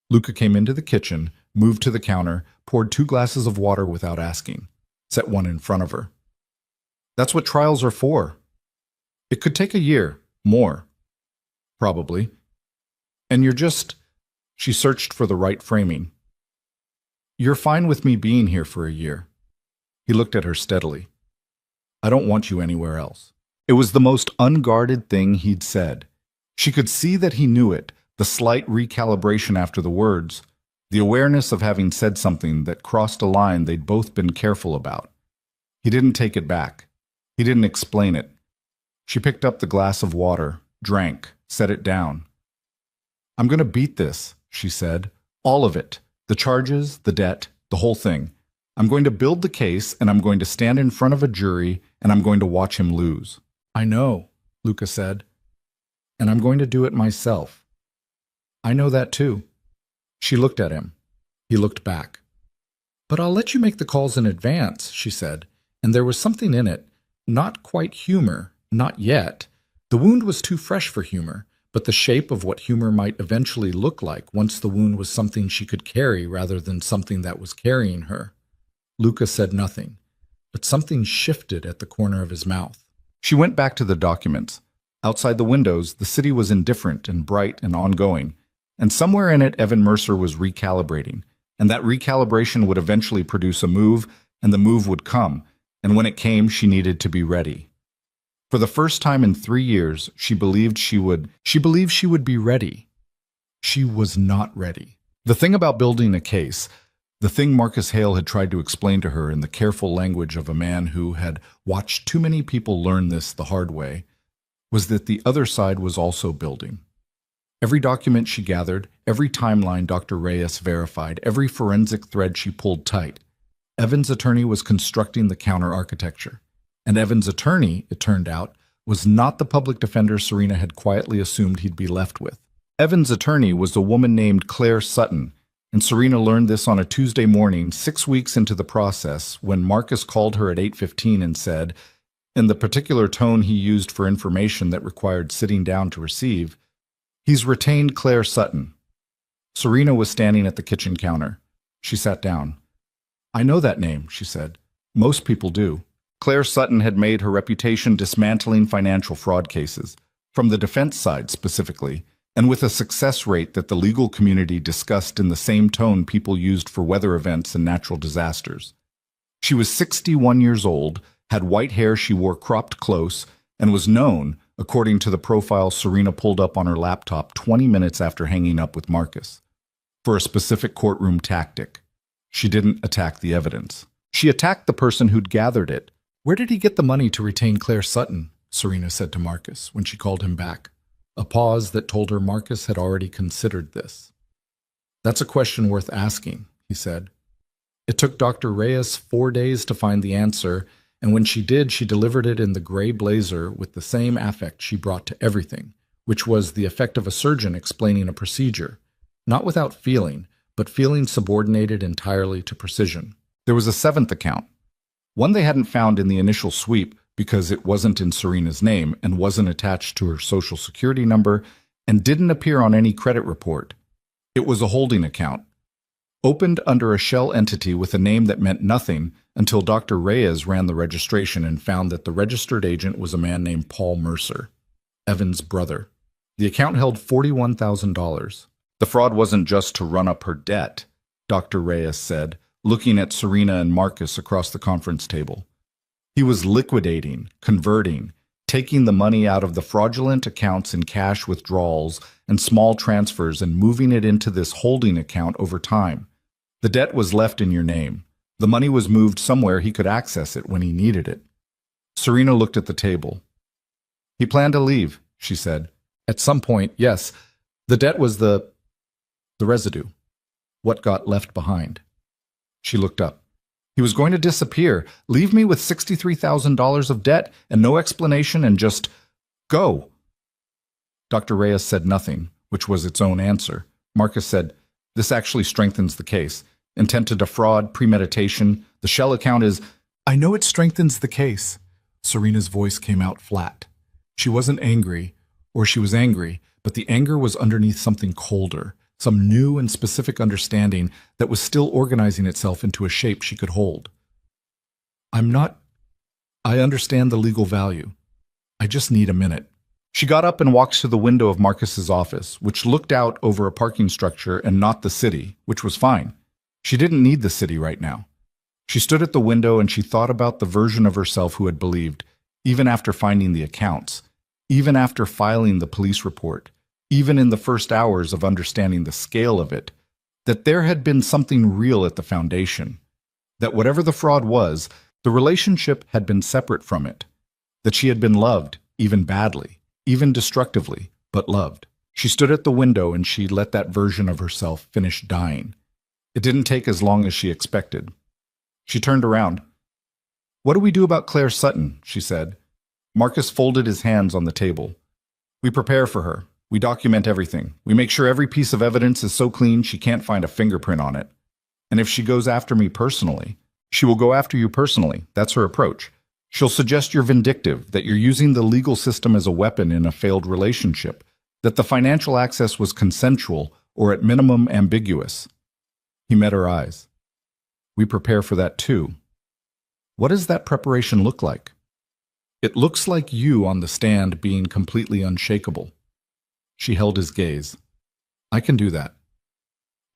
Luca came into the kitchen, moved to the counter, poured 2 glasses of water without asking, set one in front of her. "That's what trials are for. It could take a year, more. Probably. And you're just—" She searched for the right framing. "You're fine with me being here for a year." He looked at her steadily. "I don't want you anywhere else." It was the most unguarded thing he'd said. She could see that he knew it, the slight recalibration after the words, the awareness of having said something that crossed a line they'd both been careful about. He didn't take it back. He didn't explain it. She picked up the glass of water, drank, set it down. "I'm going to beat this," she said. "All of it. The charges, the debt, the whole thing. I'm going to build the case, and I'm going to stand in front of a jury, and I'm going to watch him lose." "I know," Luca said. "And I'm going to do it myself." "I know that too." She looked at him. He looked back. "But I'll let you make the calls in advance," she said, and there was something in it. Not quite humor, not yet. The wound was too fresh for humor, but the shape of what humor might eventually look like once the wound was something she could carry rather than something that was carrying her. Luca said nothing, but something shifted at the corner of his mouth. She went back to the documents. Outside the windows, the city was indifferent and bright and ongoing, and somewhere in it Evan Mercer was recalibrating, and that recalibration would eventually produce a move, and the move would come, and when it came, she needed to be ready. For the first time in 3 years, she believed she would be ready. She was not ready. The thing about building a case, the thing Marcus Hale had tried to explain to her in the careful language of a man who had watched too many people learn this the hard way, was that the other side was also building. Every document she gathered, every timeline Dr. Reyes verified, every forensic thread she pulled tight. Evan's attorney was constructing the counter-architecture. And Evan's attorney, it turned out, was not the public defender Serena had quietly assumed he'd be left with. Evan's attorney was a woman named Claire Sutton, and Serena learned this on a Tuesday morning, 6 weeks into the process, when Marcus called her at 8:15 and said, in the particular tone he used for information that required sitting down to receive, "He's retained Claire Sutton." Serena was standing at the kitchen counter. She sat down. "I know that name," she said. "Most people do." Claire Sutton had made her reputation dismantling financial fraud cases, from the defense side specifically, and with a success rate that the legal community discussed in the same tone people used for weather events and natural disasters. She was 61 years old, had white hair she wore cropped close, and was known, according to the profile Serena pulled up on her laptop 20 minutes after hanging up with Marcus, for a specific courtroom tactic. She didn't attack the evidence. She attacked the person who'd gathered it. "Where did he get the money to retain Claire Sutton?" Serena said to Marcus when she called him back. A pause that told her Marcus had already considered this. "That's a question worth asking," he said. "It took Dr. Reyes 4 days to find the answer, and when she did, she delivered it in the gray blazer with the same affect she brought to everything, which was the effect of a surgeon explaining a procedure, not without feeling, but feeling subordinated entirely to precision. There was a 7th account. One they hadn't found in the initial sweep because it wasn't in Serena's name and wasn't attached to her social security number and didn't appear on any credit report. It was a holding account, opened under a shell entity with a name that meant nothing until Dr. Reyes ran the registration and found that the registered agent was a man named Paul Mercer, Evan's brother. The account held $41,000. The fraud wasn't just to run up her debt, Dr. Reyes said, looking at Serena and Marcus across the conference table. He was liquidating, converting, taking the money out of the fraudulent accounts in cash withdrawals and small transfers and moving it into this holding account over time. The debt was left in your name. The money was moved somewhere he could access it when he needed it. Serena looked at the table. He planned to leave, she said. At some point, yes. The debt was the residue. What got left behind. She looked up. He was going to disappear, leave me with $63,000 of debt and no explanation and just go. Dr. Reyes said nothing, which was its own answer. Marcus said, "This actually strengthens the case. Intent to defraud, premeditation. The shell account is—" "I know it strengthens the case." Serena's voice came out flat. She wasn't angry, or she was angry, but the anger was underneath something colder, some new and specific understanding that was still organizing itself into a shape she could hold. I understand the legal value. I just need a minute." She got up and walked to the window of Marcus's office, which looked out over a parking structure and not the city, which was fine. She didn't need the city right now. She stood at the window and she thought about the version of herself who had believed, even after finding the accounts, even after filing the police report, even in the first hours of understanding the scale of it, that there had been something real at the foundation, that whatever the fraud was, the relationship had been separate from it, that she had been loved, even badly, even destructively, but loved. She stood at the window and she let that version of herself finish dying. It didn't take as long as she expected. She turned around. "What do we do about Claire Sutton?" she said. Marcus folded his hands on the table. "We prepare for her. We document everything. We make sure every piece of evidence is so clean she can't find a fingerprint on it. And if she goes after me personally, she will go after you personally. That's her approach. She'll suggest you're vindictive, that you're using the legal system as a weapon in a failed relationship, that the financial access was consensual or at minimum ambiguous." He met her eyes. "We prepare for that too." "What does that preparation look like?" "It looks like you on the stand being completely unshakable." She held his gaze. "I can do that."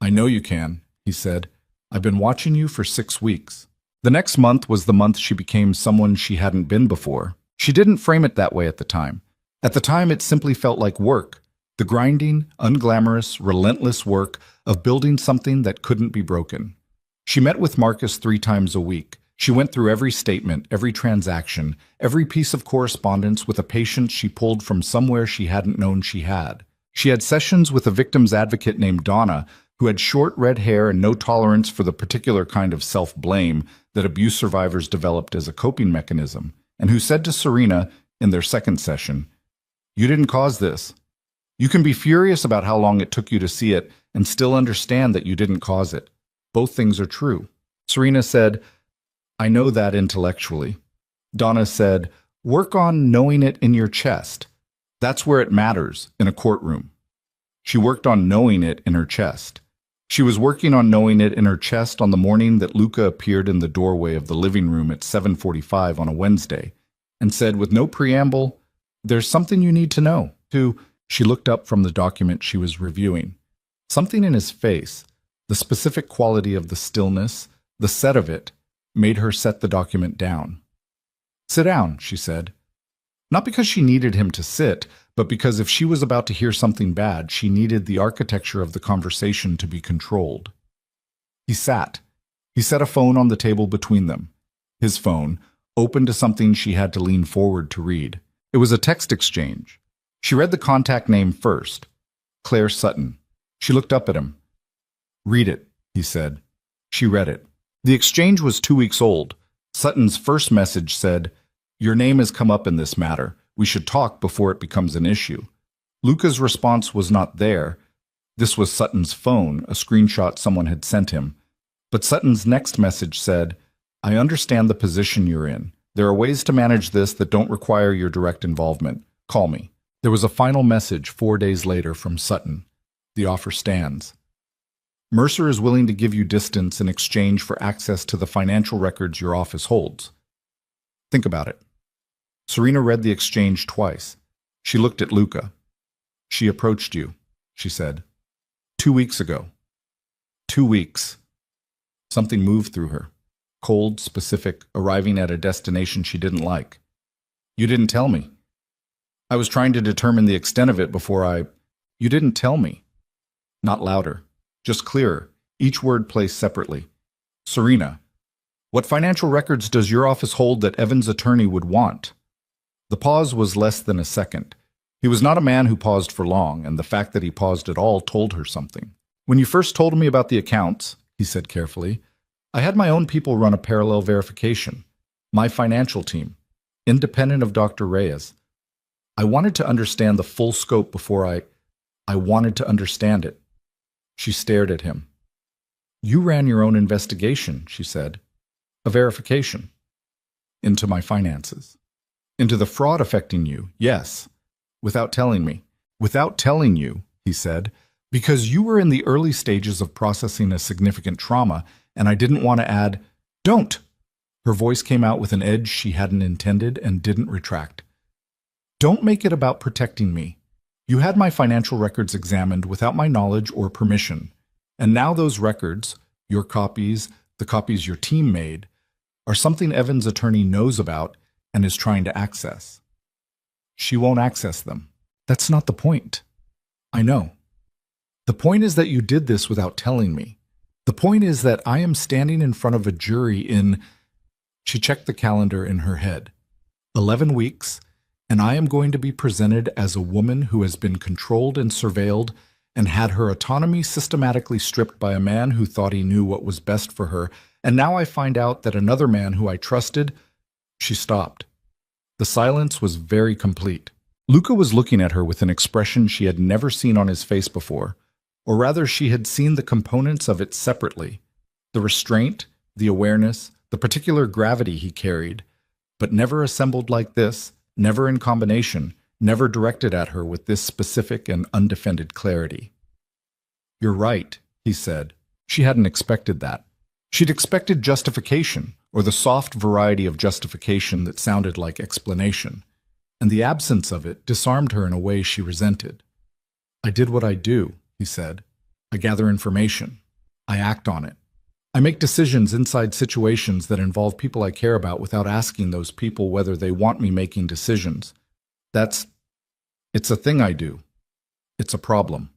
"I know you can," he said. "I've been watching you for 6 weeks." The next month was the month she became someone she hadn't been before. She didn't frame it that way at the time. At the time, it simply felt like work. The grinding, unglamorous, relentless work of building something that couldn't be broken. She met with Marcus 3 times a week. She went through every statement, every transaction, every piece of correspondence with a patience she pulled from somewhere she hadn't known she had. She had sessions with a victim's advocate named Donna, who had short red hair and no tolerance for the particular kind of self-blame that abuse survivors developed as a coping mechanism, and who said to Serena in their second session, "You didn't cause this. You can be furious about how long it took you to see it and still understand that you didn't cause it. Both things are true." Serena said, "I know that intellectually." Donna said, "Work on knowing it in your chest. That's where it matters, in a courtroom." She worked on knowing it in her chest. She was working on knowing it in her chest on the morning that Luca appeared in the doorway of the living room at 7:45 on a Wednesday and said with no preamble, "There's something you need to know." She looked up from the document she was reviewing. Something in his face, the specific quality of the stillness, the set of it, made her set the document down. "Sit down," she said. Not because she needed him to sit, but because if she was about to hear something bad, she needed the architecture of the conversation to be controlled. He sat. He set a phone on the table between them. His phone, open to something she had to lean forward to read. It was a text exchange. She read the contact name first, Claire Sutton. She looked up at him. "Read it," he said. She read it. The exchange was 2 weeks old. Sutton's first message said, "Your name has come up in this matter. We should talk before it becomes an issue." Luca's response was not there. This was Sutton's phone, a screenshot someone had sent him. But Sutton's next message said, I understand the position you're in. There are ways to manage this that don't require your direct involvement. Call me. There was a final message 4 days later from Sutton. The offer stands. Mercer is willing to give you distance in exchange for access to the financial records your office holds. Think about it. Serena read the exchange twice. She looked at Luca. She approached you, she said. 2 weeks ago. 2 weeks. Something moved through her. Cold, specific, arriving at a destination she didn't like. You didn't tell me. I was trying to determine the extent of it before I... You didn't tell me. Not louder. Just clearer. Each word placed separately. Serena, what financial records does your office hold that Evan's attorney would want? The pause was less than a second. He was not a man who paused for long, and the fact that he paused at all told her something. When you first told me about the accounts, he said carefully, I had my own people run a parallel verification. My financial team, independent of Dr. Reyes. I wanted to understand the full scope before I wanted to understand it. She stared at him. You ran your own investigation, she said. A verification. Into my finances. Into the fraud affecting you, yes. Without telling me. Without telling you, he said, because you were in the early stages of processing a significant trauma, and I didn't want to add, don't. Her voice came out with an edge she hadn't intended and didn't retract. Don't make it about protecting me. You had my financial records examined without my knowledge or permission. And now those records, your copies, the copies your team made, are something Evan's attorney knows about and is trying to access. She won't access them. That's not the point. I know. The point is that you did this without telling me. The point is that I am standing in front of a jury in... She checked the calendar in her head. 11 weeks, and I am going to be presented as a woman who has been controlled and surveilled and had her autonomy systematically stripped by a man who thought he knew what was best for her, and now I find out that another man who I trusted... She stopped. The silence was very complete. Luca was looking at her with an expression she had never seen on his face before, or rather she had seen the components of it separately. The restraint, the awareness, the particular gravity he carried, but never assembled like this, never in combination, never directed at her with this specific and undefended clarity. You're right, he said. She hadn't expected that. She'd expected justification, or the soft variety of justification that sounded like explanation, and the absence of it disarmed her in a way she resented. I did what I do, he said. I gather information. I act on it. I make decisions inside situations that involve people I care about without asking those people whether they want me making decisions. It's a thing I do. It's a problem.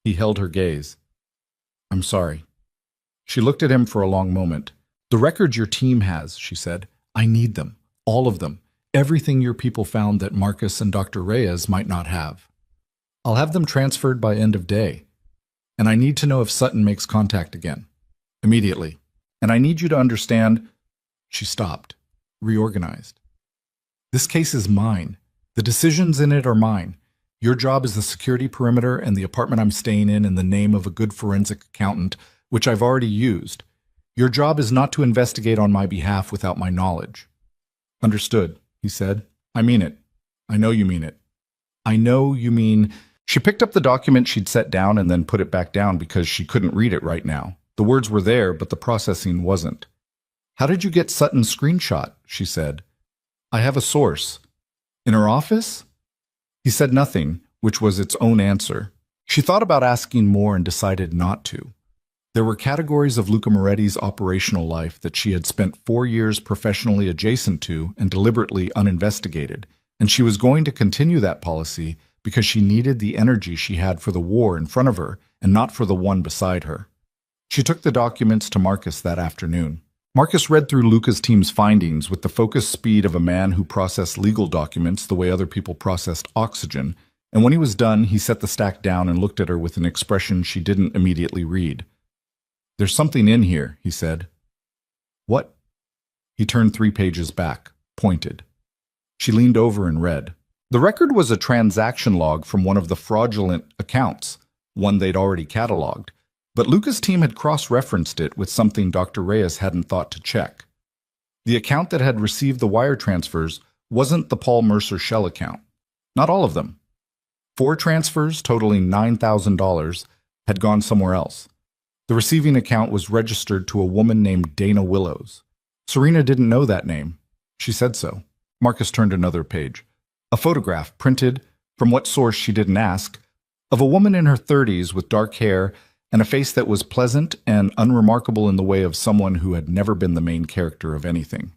He held her gaze. I'm sorry. She looked at him for a long moment. The records your team has, she said. I need them. All of them. Everything your people found that Marcus and Dr. Reyes might not have. I'll have them transferred by end of day. And I need to know if Sutton makes contact again. Immediately. And I need you to understand... She stopped. Reorganized. This case is mine. The decisions in it are mine. Your job is the security perimeter and the apartment I'm staying in the name of a good forensic accountant, which I've already used. Your job is not to investigate on my behalf without my knowledge. Understood, he said. I mean it. I know you mean it. I know you mean... She picked up the document she'd set down and then put it back down because she couldn't read it right now. The words were there, but the processing wasn't. How did you get Sutton's screenshot? She said. I have a source. In her office? He said nothing, which was its own answer. She thought about asking more and decided not to. There were categories of Luca Moretti's operational life that she had spent 4 years professionally adjacent to and deliberately uninvestigated, and she was going to continue that policy because she needed the energy she had for the war in front of her and not for the one beside her. She took the documents to Marcus that afternoon. Marcus read through Luca's team's findings with the focused speed of a man who processed legal documents the way other people processed oxygen, and when he was done, he set the stack down and looked at her with an expression she didn't immediately read. There's something in here, he said. What? He turned 3 pages back, pointed. She leaned over and read. The record was a transaction log from one of the fraudulent accounts, one they'd already cataloged, but Luca's team had cross-referenced it with something Dr. Reyes hadn't thought to check. The account that had received the wire transfers wasn't the Paul Mercer Shell account. Not all of them. 4 transfers totaling $9,000 had gone somewhere else. The receiving account was registered to a woman named Dana Willows. Serena didn't know that name. She said so. Marcus turned another page. A photograph, printed, from what source she didn't ask, of a woman in her 30s with dark hair and a face that was pleasant and unremarkable in the way of someone who had never been the main character of anything.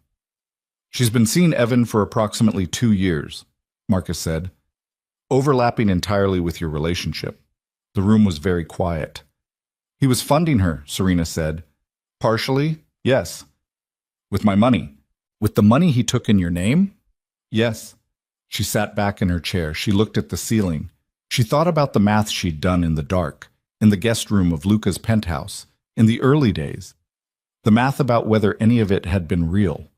She's been seeing Evan for approximately 2 years, Marcus said, overlapping entirely with your relationship. The room was very quiet. He was funding her, Serena said. Partially, yes. With my money. With the money he took in your name? Yes. She sat back in her chair. She looked at the ceiling. She thought about the math she'd done in the dark, in the guest room of Luca's penthouse, in the early days. The math about whether any of it had been real.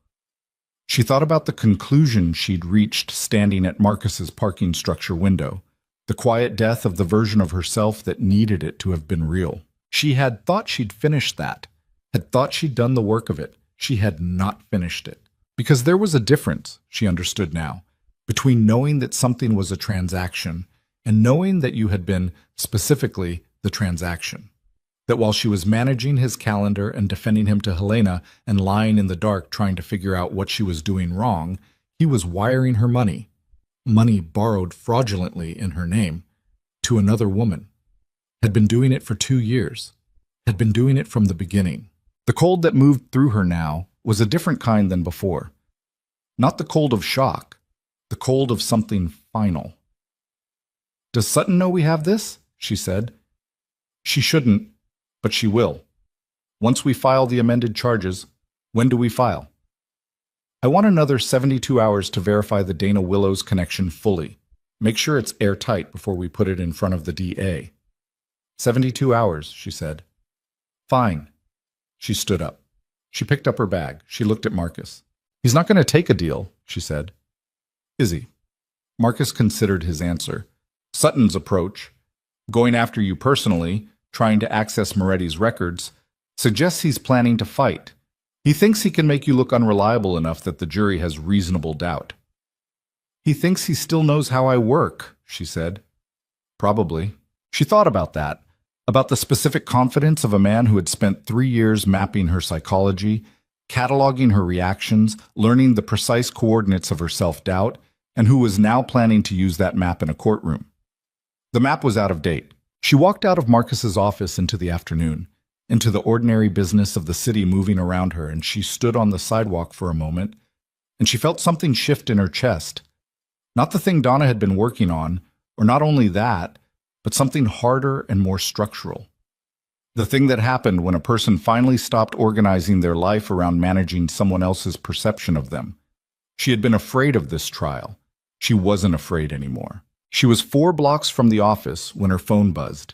She thought about the conclusion she'd reached standing at Marcus's parking structure window, the quiet death of the version of herself that needed it to have been real. She had thought she'd finished that, had thought she'd done the work of it. She had not finished it. Because there was a difference, she understood now, between knowing that something was a transaction and knowing that you had been, specifically, the transaction. That while she was managing his calendar and defending him to Helena and lying in the dark trying to figure out what she was doing wrong, he was wiring her money borrowed fraudulently in her name, to another woman. Had been doing it for 2 years. Had been doing it from the beginning. The cold that moved through her now was a different kind than before. Not the cold of shock, the cold of something final. Does Sutton know we have this? She said. She shouldn't, but she will. Once we file the amended charges, when do we file? I want another 72 hours to verify the Dana Willows connection fully. Make sure it's airtight before we put it in front of the DA. 72 hours, she said. Fine. She stood up. She picked up her bag. She looked at Marcus. He's not going to take a deal, she said. Is he? Marcus considered his answer. Sutton's approach, going after you personally, trying to access Moretti's records, suggests he's planning to fight. He thinks he can make you look unreliable enough that the jury has reasonable doubt. He thinks he still knows how I work, she said. Probably. She thought about that, about the specific confidence of a man who had spent 3 years mapping her psychology, cataloging her reactions, learning the precise coordinates of her self-doubt, and who was now planning to use that map in a courtroom. The map was out of date. She walked out of Marcus's office into the afternoon, into the ordinary business of the city moving around her, and she stood on the sidewalk for a moment, and she felt something shift in her chest. Not the thing Donna had been working on, or not only that, but something harder and more structural. The thing that happened when a person finally stopped organizing their life around managing someone else's perception of them. She had been afraid of this trial. She wasn't afraid anymore. She was 4 blocks from the office when her phone buzzed.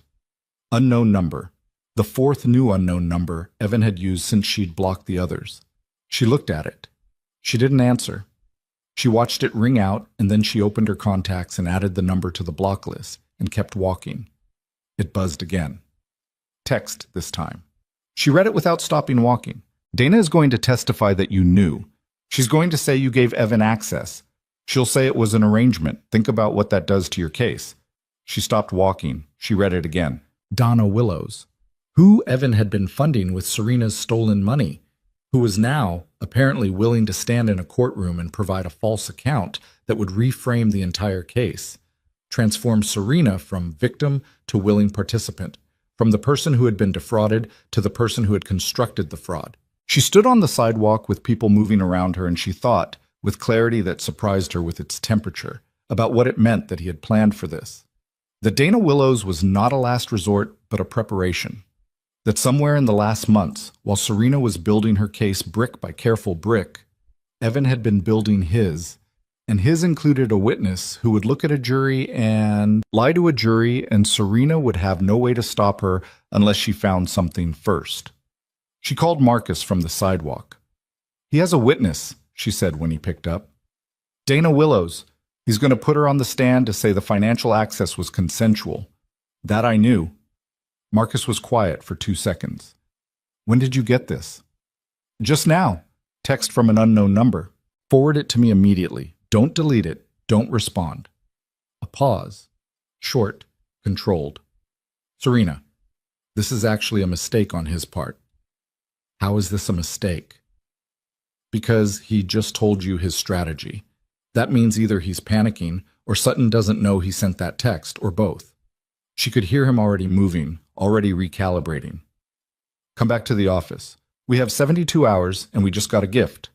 Unknown number. The 4th new unknown number Evan had used since she'd blocked the others. She looked at it. She didn't answer. She watched it ring out, and then she opened her contacts and added the number to the block list and kept walking. It buzzed again. Text this time. She read it without stopping walking. Dana is going to testify that you knew. She's going to say you gave Evan access. She'll say it was an arrangement. Think about what that does to your case. She stopped walking. She read it again. Donna Willows. Who Evan had been funding with Serena's stolen money, who was now apparently willing to stand in a courtroom and provide a false account that would reframe the entire case, transform Serena from victim to willing participant, from the person who had been defrauded to the person who had constructed the fraud. She stood on the sidewalk with people moving around her, and she thought, with clarity that surprised her with its temperature, about what it meant that he had planned for this. That Dana Willows was not a last resort, but a preparation. That somewhere in the last months, while Serena was building her case brick by careful brick, Evan had been building his, and his included a witness who would look at a jury and lie to a jury, and Serena would have no way to stop her unless she found something first. She called Marcus from the sidewalk. He has a witness, she said when he picked up. Dana Willows. He's going to put her on the stand to say the financial access was consensual. That I knew. Marcus was quiet for 2 seconds. When did you get this? Just now, Text from an unknown number. Forward it to me immediately. Don't delete it. Don't respond. A pause. Short. Controlled. Serena, this is actually a mistake on his part. How is this a mistake? Because he just told you his strategy. That means either he's panicking or Sutton doesn't know he sent that text, or both. She could hear him already moving, already recalibrating. Come back to the office. We have 72 hours and we just got a gift.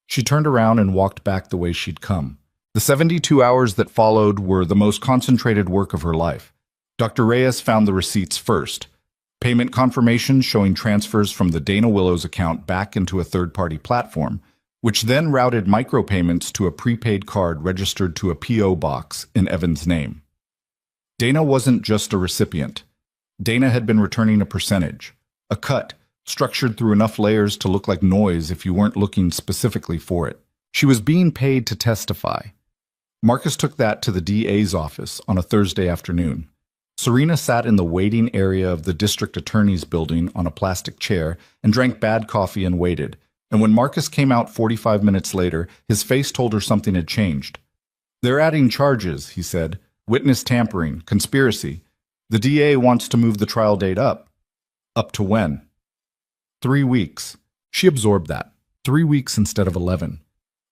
She turned around and walked back the way she'd come. The 72 hours that followed were the most concentrated work of her life. Dr. Reyes found the receipts first. Payment confirmations showing transfers from the Dana Willows account back into a third-party platform, which then routed micropayments to a prepaid card registered to a P.O. box in Evan's name. Dana wasn't just a recipient. Dana had been returning a percentage, a cut, structured through enough layers to look like noise if you weren't looking specifically for it. She was being paid to testify. Marcus took that to the DA's office on a Thursday afternoon. Serena sat in the waiting area of the district attorney's building on a plastic chair and drank bad coffee and waited. And when Marcus came out 45 minutes later, his face told her something had changed. They're adding charges, he said. Witness tampering, conspiracy. The DA wants to move the trial date up. Up to when? 3 weeks. She absorbed that. 3 weeks instead of 11.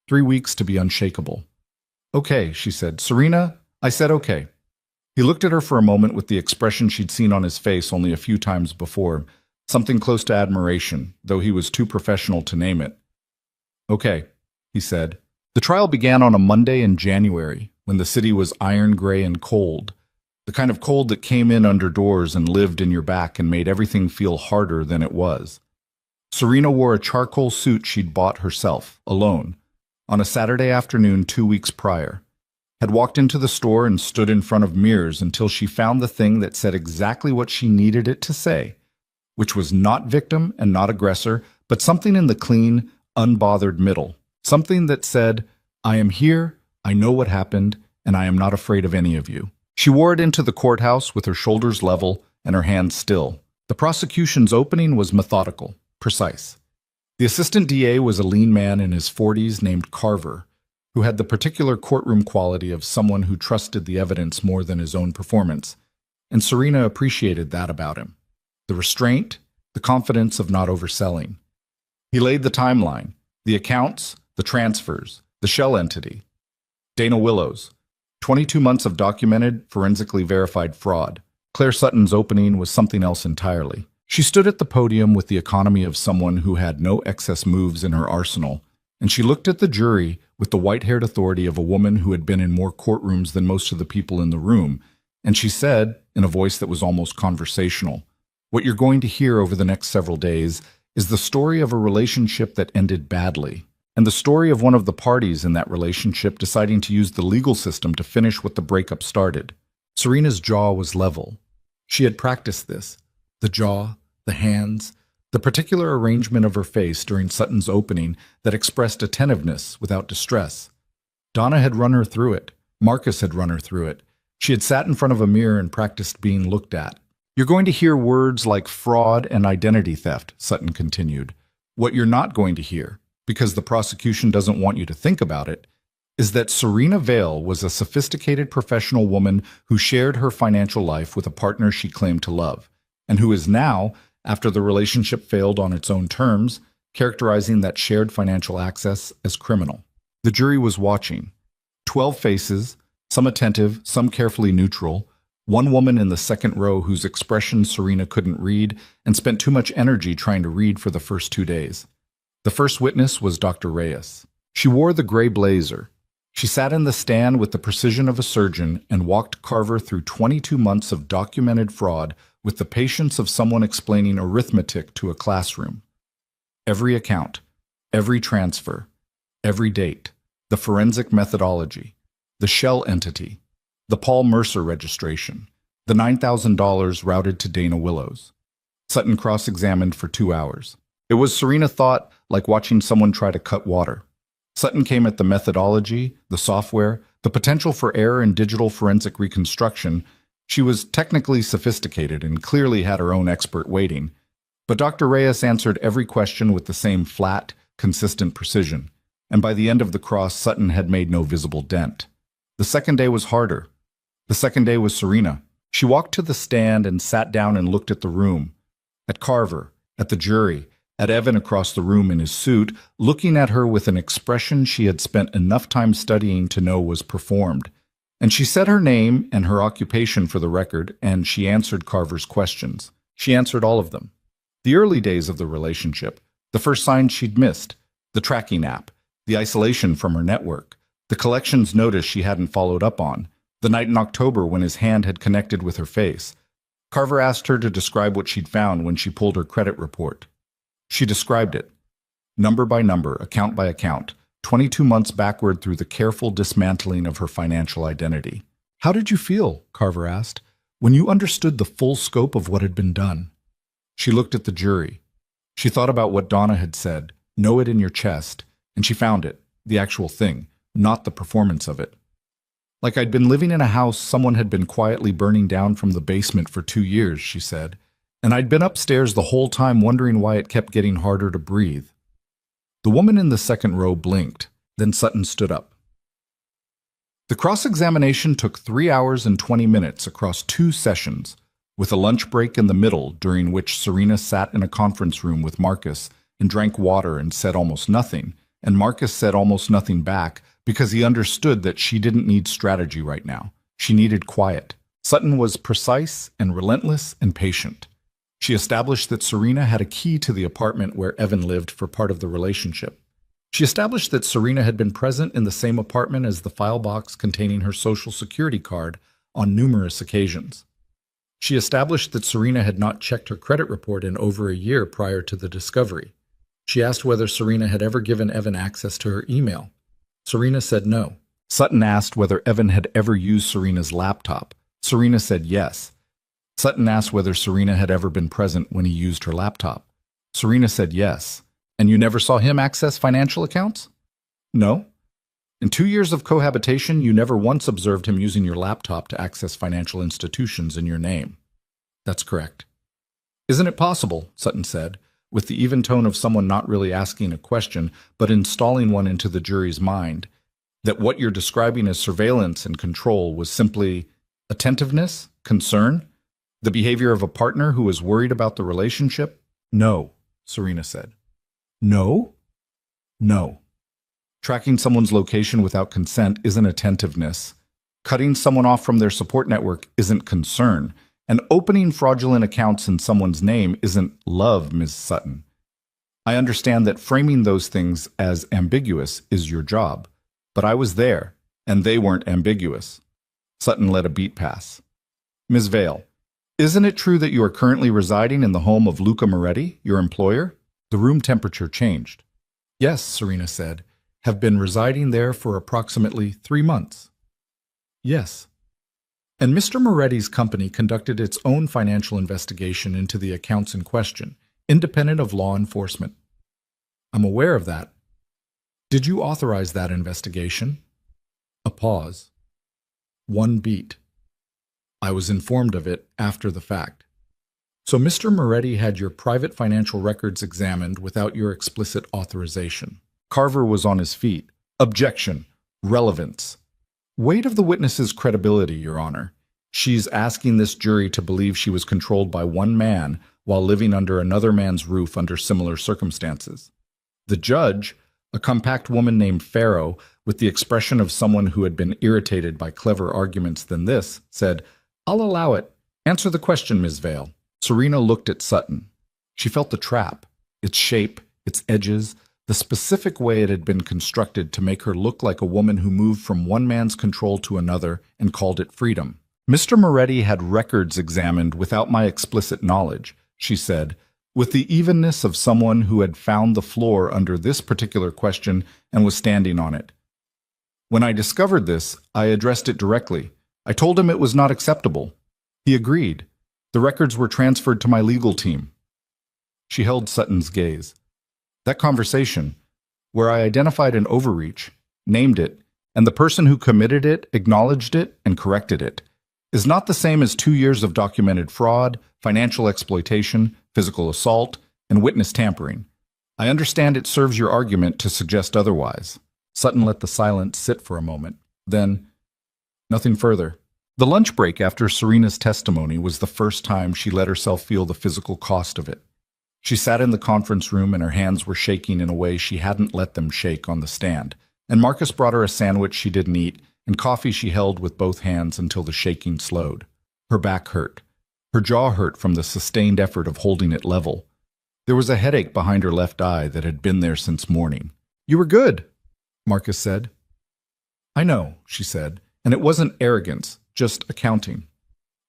3 weeks to be unshakable. Okay, she said. Serena, I said okay. He looked at her for a moment with the expression she'd seen on his face only a few times before, something close to admiration, though he was too professional to name it. Okay, he said. The trial began on a Monday in January, when the city was iron gray and cold, the kind of cold that came in under doors and lived in your back and made everything feel harder than it was. Serena wore a charcoal suit she'd bought herself, alone, on a Saturday afternoon 2 weeks prior, had walked into the store and stood in front of mirrors until she found the thing that said exactly what she needed it to say, which was not victim and not aggressor, but something in the clean, unbothered middle, something that said, I am here, I know what happened, and I am not afraid of any of you. She wore it into the courthouse with her shoulders level and her hands still. The prosecution's opening was methodical, precise. The assistant DA was a lean man in his 40s named Carver, who had the particular courtroom quality of someone who trusted the evidence more than his own performance, and Serena appreciated that about him. The restraint, the confidence of not overselling. He laid the timeline, the accounts, the transfers, the shell entity. Dana Willows, 22 months of documented, forensically verified fraud. Claire Sutton's opening was something else entirely. She stood at the podium with the economy of someone who had no excess moves in her arsenal, and she looked at the jury with the white-haired authority of a woman who had been in more courtrooms than most of the people in the room, and she said, in a voice that was almost conversational, what you're going to hear over the next several days is the story of a relationship that ended badly, and the story of one of the parties in that relationship deciding to use the legal system to finish what the breakup started. Serena's jaw was level. She had practiced this. The jaw, the hands, the particular arrangement of her face during Sutton's opening that expressed attentiveness without distress. Donna had run her through it. Marcus had run her through it. She had sat in front of a mirror and practiced being looked at. You're going to hear words like fraud and identity theft, Sutton continued. What you're not going to hear, because the prosecution doesn't want you to think about it, is that Serena Vale was a sophisticated professional woman who shared her financial life with a partner she claimed to love, and who is now, after the relationship failed on its own terms, characterizing that shared financial access as criminal. The jury was watching. 12 faces, some attentive, some carefully neutral, one woman in the second row whose expression Serena couldn't read and spent too much energy trying to read for the first 2 days. The first witness was Dr. Reyes. She wore the gray blazer. She sat in the stand with the precision of a surgeon and walked Carver through 22 months of documented fraud with the patience of someone explaining arithmetic to a classroom. Every account, every transfer, every date, the forensic methodology, the shell entity, the Paul Mercer registration, the $9,000 routed to Dana Willows. Sutton cross-examined for 2 hours. It was, Serena thought, like watching someone try to cut water. Sutton came at the methodology, the software, the potential for error in digital forensic reconstruction. She was technically sophisticated and clearly had her own expert waiting. But Dr. Reyes answered every question with the same flat, consistent precision, and by the end of the cross, Sutton had made no visible dent. The second day was harder. The second day was Serena. She walked to the stand and sat down and looked at the room, at Carver, at the jury, at Evan across the room in his suit, looking at her with an expression she had spent enough time studying to know was performed. And she said her name and her occupation for the record, and she answered Carver's questions. She answered all of them. The early days of the relationship, the first signs she'd missed, the tracking app, the isolation from her network, the collections notice she hadn't followed up on, the night in October when his hand had connected with her face. Carver asked her to describe what she'd found when she pulled her credit report. She described it, number by number, account by account, 22 months backward through the careful dismantling of her financial identity. "How did you feel," Carver asked, "when you understood the full scope of what had been done?" She looked at the jury. She thought about what Donna had said, know it in your chest, and she found it, the actual thing, not the performance of it. "Like I'd been living in a house someone had been quietly burning down from the basement for 2 years," she said, "and I'd been upstairs the whole time wondering why it kept getting harder to breathe." The woman in the second row blinked, then Sutton stood up. The cross-examination took 3 hours and 20 minutes across 2 sessions, with a lunch break in the middle during which Serena sat in a conference room with Marcus and drank water and said almost nothing, and Marcus said almost nothing back because he understood that she didn't need strategy right now. She needed quiet. Sutton was precise and relentless and patient. She established that Serena had a key to the apartment where Evan lived for part of the relationship. She established that Serena had been present in the same apartment as the file box containing her Social Security card on numerous occasions. She established that Serena had not checked her credit report in over a year prior to the discovery. She asked whether Serena had ever given Evan access to her email. Serena said no. Sutton asked whether Evan had ever used Serena's laptop. Serena said yes. Sutton asked whether Serena had ever been present when he used her laptop. Serena said yes. "And you never saw him access financial accounts?" "No." "In 2 years of cohabitation, you never once observed him using your laptop to access financial institutions in your name?" "That's correct." "Isn't it possible," Sutton said, with the even tone of someone not really asking a question, but installing one into the jury's mind, that what you're describing as surveillance and control was simply attentiveness, concern, the behavior of a partner who is worried about the relationship?" "No," Serena said. "No?" "No. Tracking someone's location without consent isn't attentiveness. Cutting someone off from their support network isn't concern. And opening fraudulent accounts in someone's name isn't love, Ms. Sutton. I understand that framing those things as ambiguous is your job, but I was there, and they weren't ambiguous." Sutton let a beat pass. "Ms. Vale, isn't it true that you are currently residing in the home of Luca Moretti, your employer?" The room temperature changed. "Yes," Serena said, "have been residing there for approximately 3 months." "Yes." "And Mr. Moretti's company conducted its own financial investigation into the accounts in question, independent of law enforcement." "I'm aware of that." "Did you authorize that investigation?" A pause. 1 beat. "I was informed of it after the fact." "So Mr. Moretti had your private financial records examined without your explicit authorization." Carver was on his feet. "Objection. Relevance. Weight of the witness's credibility, Your Honor. She's asking this jury to believe she was controlled by one man while living under another man's roof under similar circumstances." The judge, a compact woman named Farrow, with the expression of someone who had been irritated by clever arguments than this, said, "I'll allow it. Answer the question, Ms. Vale." Serena looked at Sutton. She felt the trap, its shape, its edges, the specific way it had been constructed to make her look like a woman who moved from one man's control to another and called it freedom. "Mr. Moretti had records examined without my explicit knowledge," she said, with the evenness of someone who had found the floor under this particular question and was standing on it. "When I discovered this, I addressed it directly. I told him it was not acceptable. He agreed. The records were transferred to my legal team." She held Sutton's gaze. "That conversation, where I identified an overreach, named it, and the person who committed it acknowledged it and corrected it, is not the same as 2 years of documented fraud, financial exploitation, physical assault, and witness tampering. I understand it serves your argument to suggest otherwise. Sutton let the silence sit for a moment. Then, nothing further. The lunch break after Serena's testimony was the first time she let herself feel the physical cost of it. She sat in the conference room and her hands were shaking in a way she hadn't let them shake on the stand, and Marcus brought her a sandwich she didn't eat and coffee she held with both hands until the shaking slowed. Her back hurt. Her jaw hurt from the sustained effort of holding it level. There was a headache behind her left eye that had been there since morning. "You were good," Marcus said. "I know," she said, and it wasn't arrogance, just accounting.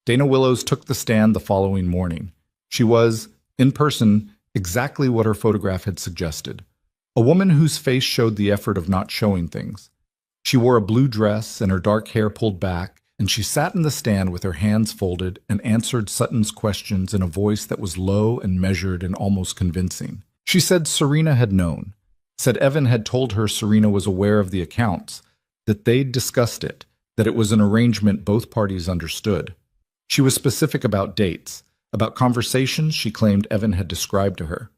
Dana Willows took the stand the following morning. She was, in person, exactly what her photograph had suggested. A woman whose face showed the effort of not showing things. She wore a blue dress and her dark hair pulled back, and she sat in the stand with her hands folded and answered Sutton's questions in a voice that was low and measured and almost convincing. She said Serena had known, said Evan had told her Serena was aware of the accounts, that they'd discussed it, that it was an arrangement both parties understood. She was specific about dates, about conversations she claimed Evan had described to her.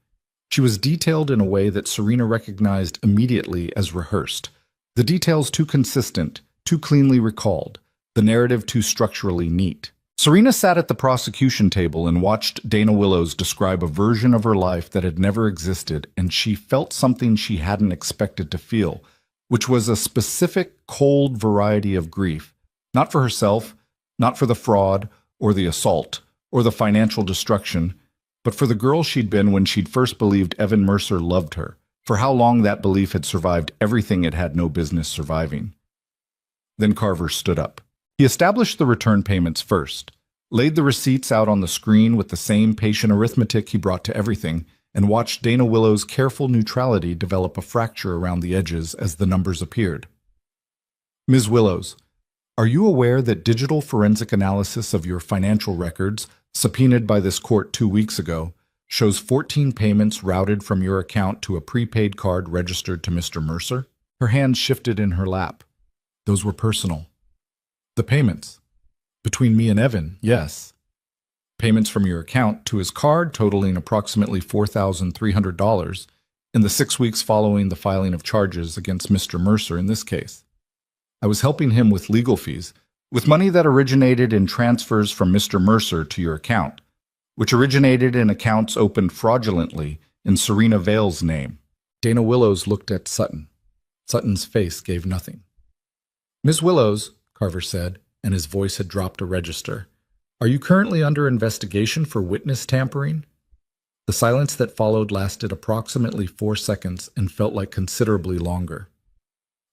She was detailed in a way that Serena recognized immediately as rehearsed. The details too consistent, too cleanly recalled, the narrative too structurally neat. Serena sat at the prosecution table and watched Dana Willows describe a version of her life that had never existed, and she felt something she hadn't expected to feel, which was a specific, cold variety of grief, not for herself, not for the fraud or the assault or the financial destruction, but for the girl she'd been when she'd first believed Evan Mercer loved her, for how long that belief had survived everything it had no business surviving. Then Carver stood up. He established the return payments first, laid the receipts out on the screen with the same patient arithmetic he brought to everything, and watched Dana Willow's careful neutrality develop a fracture around the edges as the numbers appeared. "Ms. Willows, are you aware that digital forensic analysis of your financial records, subpoenaed by this court 2 weeks ago, shows 14 payments routed from your account to a prepaid card registered to Mr. Mercer?" Her hands shifted in her lap. "Those were personal." "The payments? Between me and Evan, yes. Payments from your account to his card totaling approximately $4,300 in the 6 weeks following the filing of charges against Mr. Mercer in this case. I was helping him with legal fees, with money that originated in transfers from Mr. Mercer to your account, which originated in accounts opened fraudulently in Serena Vale's name." Dana Willows looked at Sutton. Sutton's face gave nothing. "Ms. Willows," Carver said, and his voice had dropped a register, "are you currently under investigation for witness tampering?" The silence that followed lasted approximately 4 seconds and felt like considerably longer.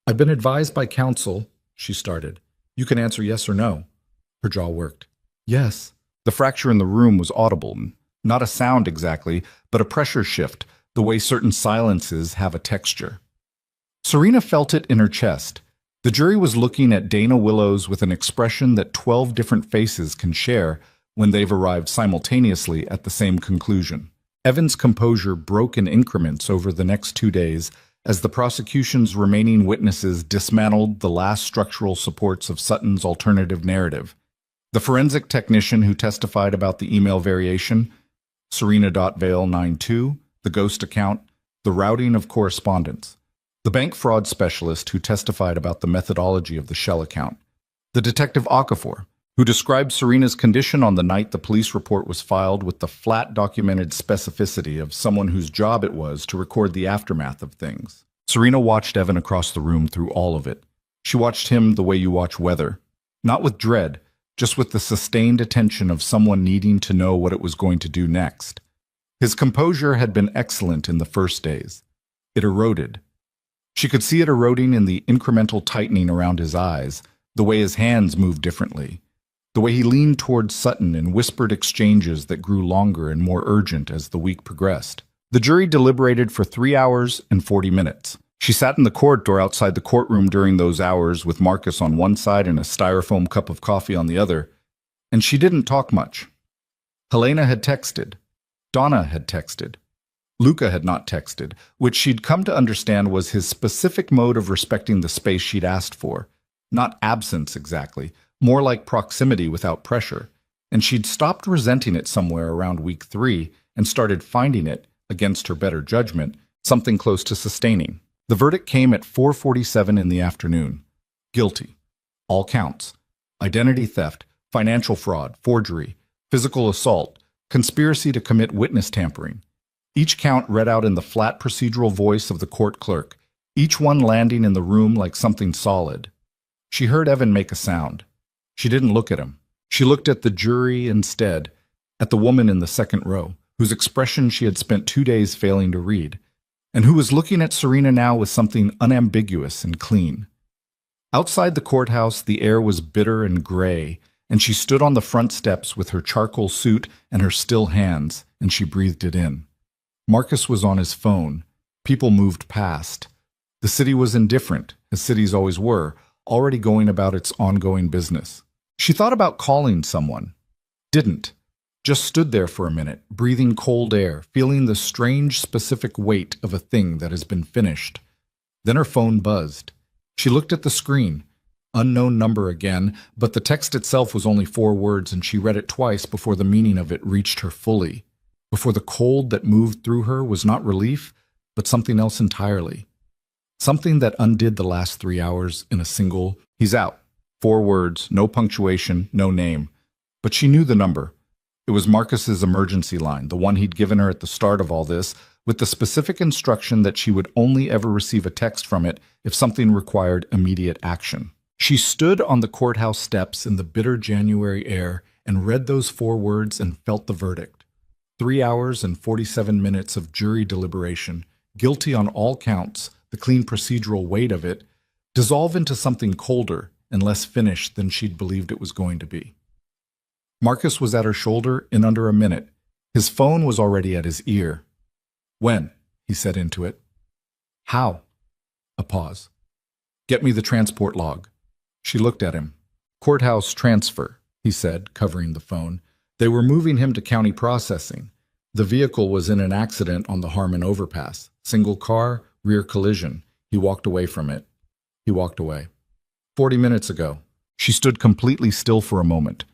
"I've been advised by counsel," she started. "You can answer yes or no." Her jaw worked. "Yes." The fracture in the room was audible, not a sound exactly, but a pressure shift, the way certain silences have a texture. Serena felt it in her chest. The jury was looking at Dana Willows with an expression that 12 different faces can share when they've arrived simultaneously at the same conclusion. Evan's composure broke in increments over the next 2 days as the prosecution's remaining witnesses dismantled the last structural supports of Sutton's alternative narrative. The forensic technician who testified about the email variation, Serena.Vale92, the ghost account, the routing of correspondence. The bank fraud specialist who testified about the methodology of the shell account. The detective Okafor, who described Serena's condition on the night the police report was filed with the flat documented specificity of someone whose job it was to record the aftermath of things. Serena watched Evan across the room through all of it. She watched him the way you watch weather, not with dread, just with the sustained attention of someone needing to know what it was going to do next. His composure had been excellent in the first days. It eroded. She could see it eroding in the incremental tightening around his eyes, the way his hands moved differently, the way he leaned towards Sutton in whispered exchanges that grew longer and more urgent as the week progressed. The jury deliberated for 3 hours and 40 minutes. She sat in the corridor outside the courtroom during those hours with Marcus on one side and a styrofoam cup of coffee on the other, and she didn't talk much. Helena had texted. Donna had texted. Luca had not texted, which she'd come to understand was his specific mode of respecting the space she'd asked for. Not absence exactly, more like proximity without pressure. And she'd stopped resenting it somewhere around week 3 and started finding it, against her better judgment, something close to sustaining. The verdict came at 4:47 in the afternoon. Guilty. All counts. Identity theft, financial fraud, forgery, physical assault, conspiracy to commit witness tampering. Each count read out in the flat procedural voice of the court clerk, each one landing in the room like something solid. She heard Evan make a sound. She didn't look at him. She looked at the jury instead, at the woman in the second row, whose expression she had spent 2 days failing to read, and who was looking at Serena now with something unambiguous and clean. Outside the courthouse, the air was bitter and gray, and she stood on the front steps with her charcoal suit and her still hands, and she breathed it in. Marcus was on his phone. People moved past. The city was indifferent, as cities always were, already going about its ongoing business. She thought about calling someone. Didn't. Just stood there for a minute, breathing cold air, feeling the strange, specific weight of a thing that has been finished. Then her phone buzzed. She looked at the screen. Unknown number again, but the text itself was only 4 words, and she read it twice before the meaning of it reached her fully, before the cold that moved through her was not relief, but something else entirely. Something that undid the last 3 hours in a single, "He's out." 4 words, no punctuation, no name. But she knew the number. It was Marcus's emergency line, the one he'd given her at the start of all this, with the specific instruction that she would only ever receive a text from it if something required immediate action. She stood on the courthouse steps in the bitter January air and read those 4 words and felt the verdict. 3 hours and 47 minutes of jury deliberation, guilty on all counts, the clean procedural weight of it, dissolve into something colder and less finished than she'd believed it was going to be. Marcus was at her shoulder in under a minute. His phone was already at his ear. "When?" he said into it. "How?" A pause. "Get me the transport log." She looked at him. "Courthouse transfer," he said, covering the phone. They were moving him to county processing. The vehicle was in an accident on the Harmon overpass. Single car, rear collision. He walked away from it. He walked away. 40 minutes ago. She stood completely still for a moment.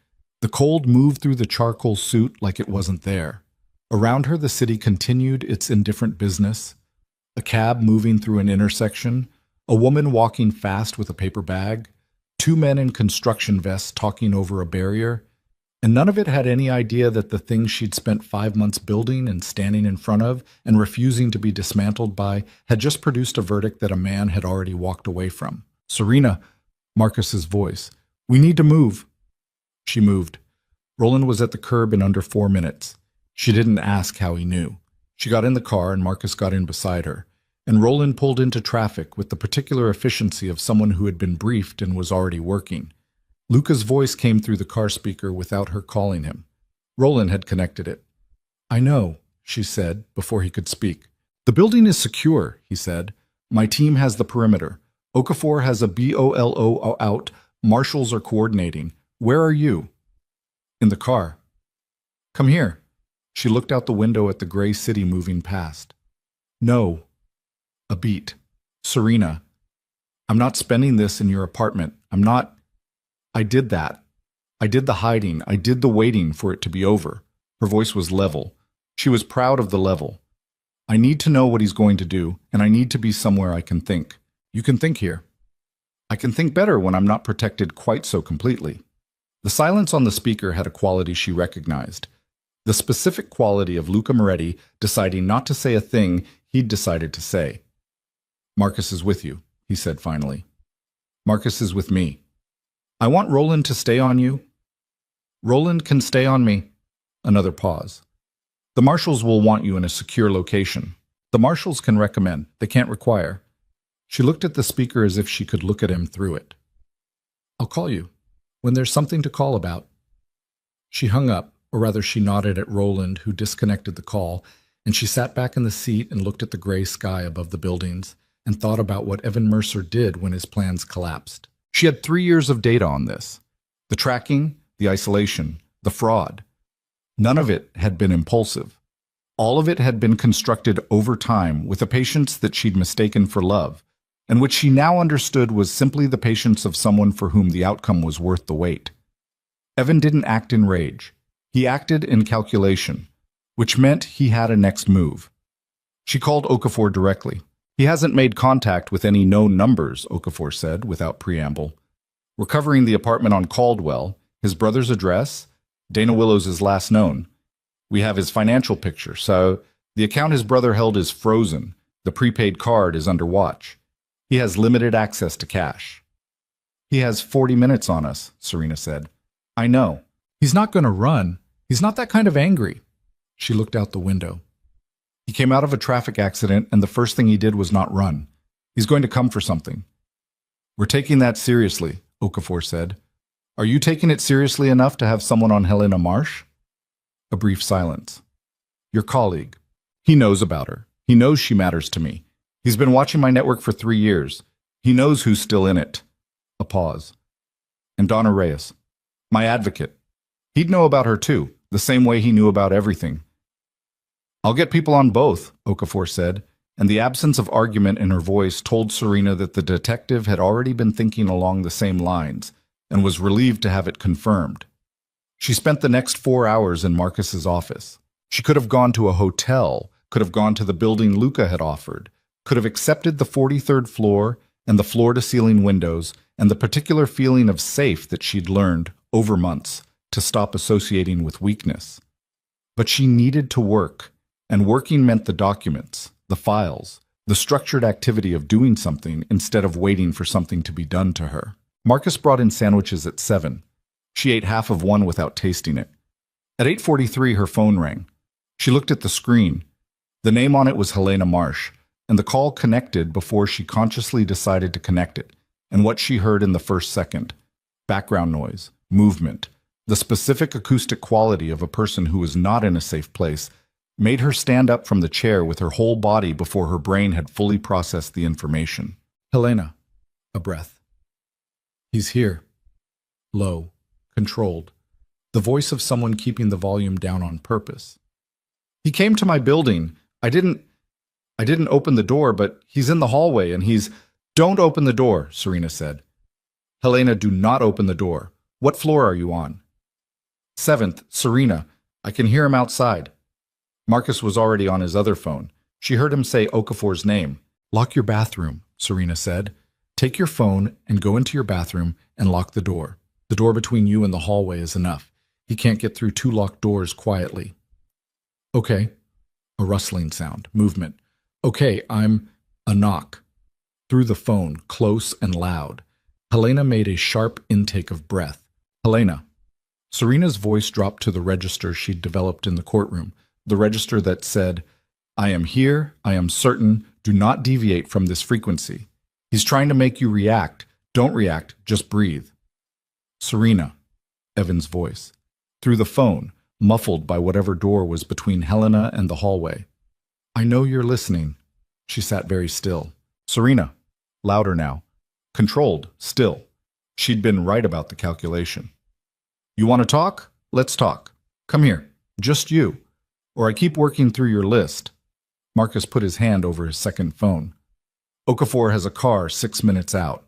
The cold moved through the charcoal suit like it wasn't there. Around her, the city continued its indifferent business. A cab moving through an intersection, a woman walking fast with a paper bag, 2 men in construction vests talking over a barrier, and none of it had any idea that the thing she'd spent 5 months building and standing in front of and refusing to be dismantled by had just produced a verdict that a man had already walked away from. "Serena," Marcus's voice, "we need to move." She moved. Roland was at the curb in under 4 minutes. She didn't ask how he knew. She got in the car and Marcus got in beside her, and Roland pulled into traffic with the particular efficiency of someone who had been briefed and was already working. Luca's voice came through the car speaker without her calling him. Roland had connected it. "I know," she said before he could speak. "The building is secure," he said. "My team has the perimeter. Okafor has a BOLO out. Marshals are coordinating. Where are you?" "In the car." "Come here." She looked out the window at the gray city moving past. "No." A beat. "Serena, I'm not spending this in your apartment. I'm not. I did that. I did the hiding. I did the waiting for it to be over." Her voice was level. She was proud of the level. "I need to know what he's going to do, and I need to be somewhere I can think. You can think here. I can think better when I'm not protected quite so completely." The silence on the speaker had a quality she recognized. The specific quality of Luca Moretti deciding not to say a thing he'd decided to say. "Marcus is with you," he said finally. "Marcus is with me. I want Roland to stay on you." "Roland can stay on me." Another pause. "The marshals will want you in a secure location. The marshals can recommend. They can't require." She looked at the speaker as if she could look at him through it. "I'll call you when there's something to call about." She hung up, or rather she nodded at Roland, who disconnected the call, and she sat back in the seat and looked at the gray sky above the buildings and thought about what Evan Mercer did when his plans collapsed. She had 3 years of data on this. The tracking, the isolation, the fraud. None of it had been impulsive. All of it had been constructed over time with a patience that she'd mistaken for love, and which she now understood was simply the patience of someone for whom the outcome was worth the wait. Evan didn't act in rage. He acted in calculation, which meant he had a next move. She called Okafor directly. He hasn't made contact with any known numbers, Okafor said, without preamble. We're covering the apartment on Caldwell, his brother's address, Dana Willows' last known. We have his financial picture, so the account his brother held is frozen. The prepaid card is under watch. He has limited access to cash. He has 40 minutes on us, Serena said. I know. He's not going to run. He's not that kind of angry. She looked out the window. He came out of a traffic accident, and the first thing he did was not run. He's going to come for something. We're taking that seriously, Okafor said. Are you taking it seriously enough to have someone on Helena Marsh? A brief silence. Your colleague. He knows about her. He knows she matters to me. He's been watching my network for 3 years. He knows who's still in it. A pause. And Donna Reyes. My advocate. He'd know about her too, the same way he knew about everything. I'll get people on both, Okafor said, and the absence of argument in her voice told Serena that the detective had already been thinking along the same lines and was relieved to have it confirmed. She spent the next 4 hours in Marcus's office. She could have gone to a hotel, could have gone to the building Luca had offered, could have accepted the 43rd floor and the floor-to-ceiling windows and the particular feeling of safe that she'd learned, over months, to stop associating with weakness. But she needed to work, and working meant the documents, the files, the structured activity of doing something instead of waiting for something to be done to her. Marcus brought in sandwiches at 7. She ate half of one without tasting it. At 8:43, her phone rang. She looked at the screen. The name on it was Helena Marsh, and the call connected before she consciously decided to connect it, and what she heard in the first second. Background noise, movement, the specific acoustic quality of a person who was not in a safe place made her stand up from the chair with her whole body before her brain had fully processed the information. Helena. A breath. He's here. Low. Controlled. The voice of someone keeping the volume down on purpose. He came to my building. I didn't open the door, but he's in the hallway and he's... Don't open the door, Serena said. Helena, do not open the door. What floor are you on? 7th, Serena. I can hear him outside. Marcus was already on his other phone. She heard him say Okafor's name. Lock your bathroom, Serena said. Take your phone and go into your bathroom and lock the door. The door between you and the hallway is enough. He can't get through 2 locked doors quietly. Okay. A rustling sound. Movement. Okay, a knock. Through the phone, close and loud. Helena made a sharp intake of breath. Helena. Serena's voice dropped to the register she'd developed in the courtroom, the register that said, I am here, I am certain, do not deviate from this frequency. He's trying to make you react. Don't react, just breathe. Serena. Evan's voice. Through the phone, muffled by whatever door was between Helena and the hallway. I know you're listening. She sat very still. Serena. Louder now. Controlled, still. She'd been right about the calculation. You want to talk? Let's talk. Come here. Just you. Or I keep working through your list. Marcus put his hand over his second phone. Okafor has a car 6 minutes out.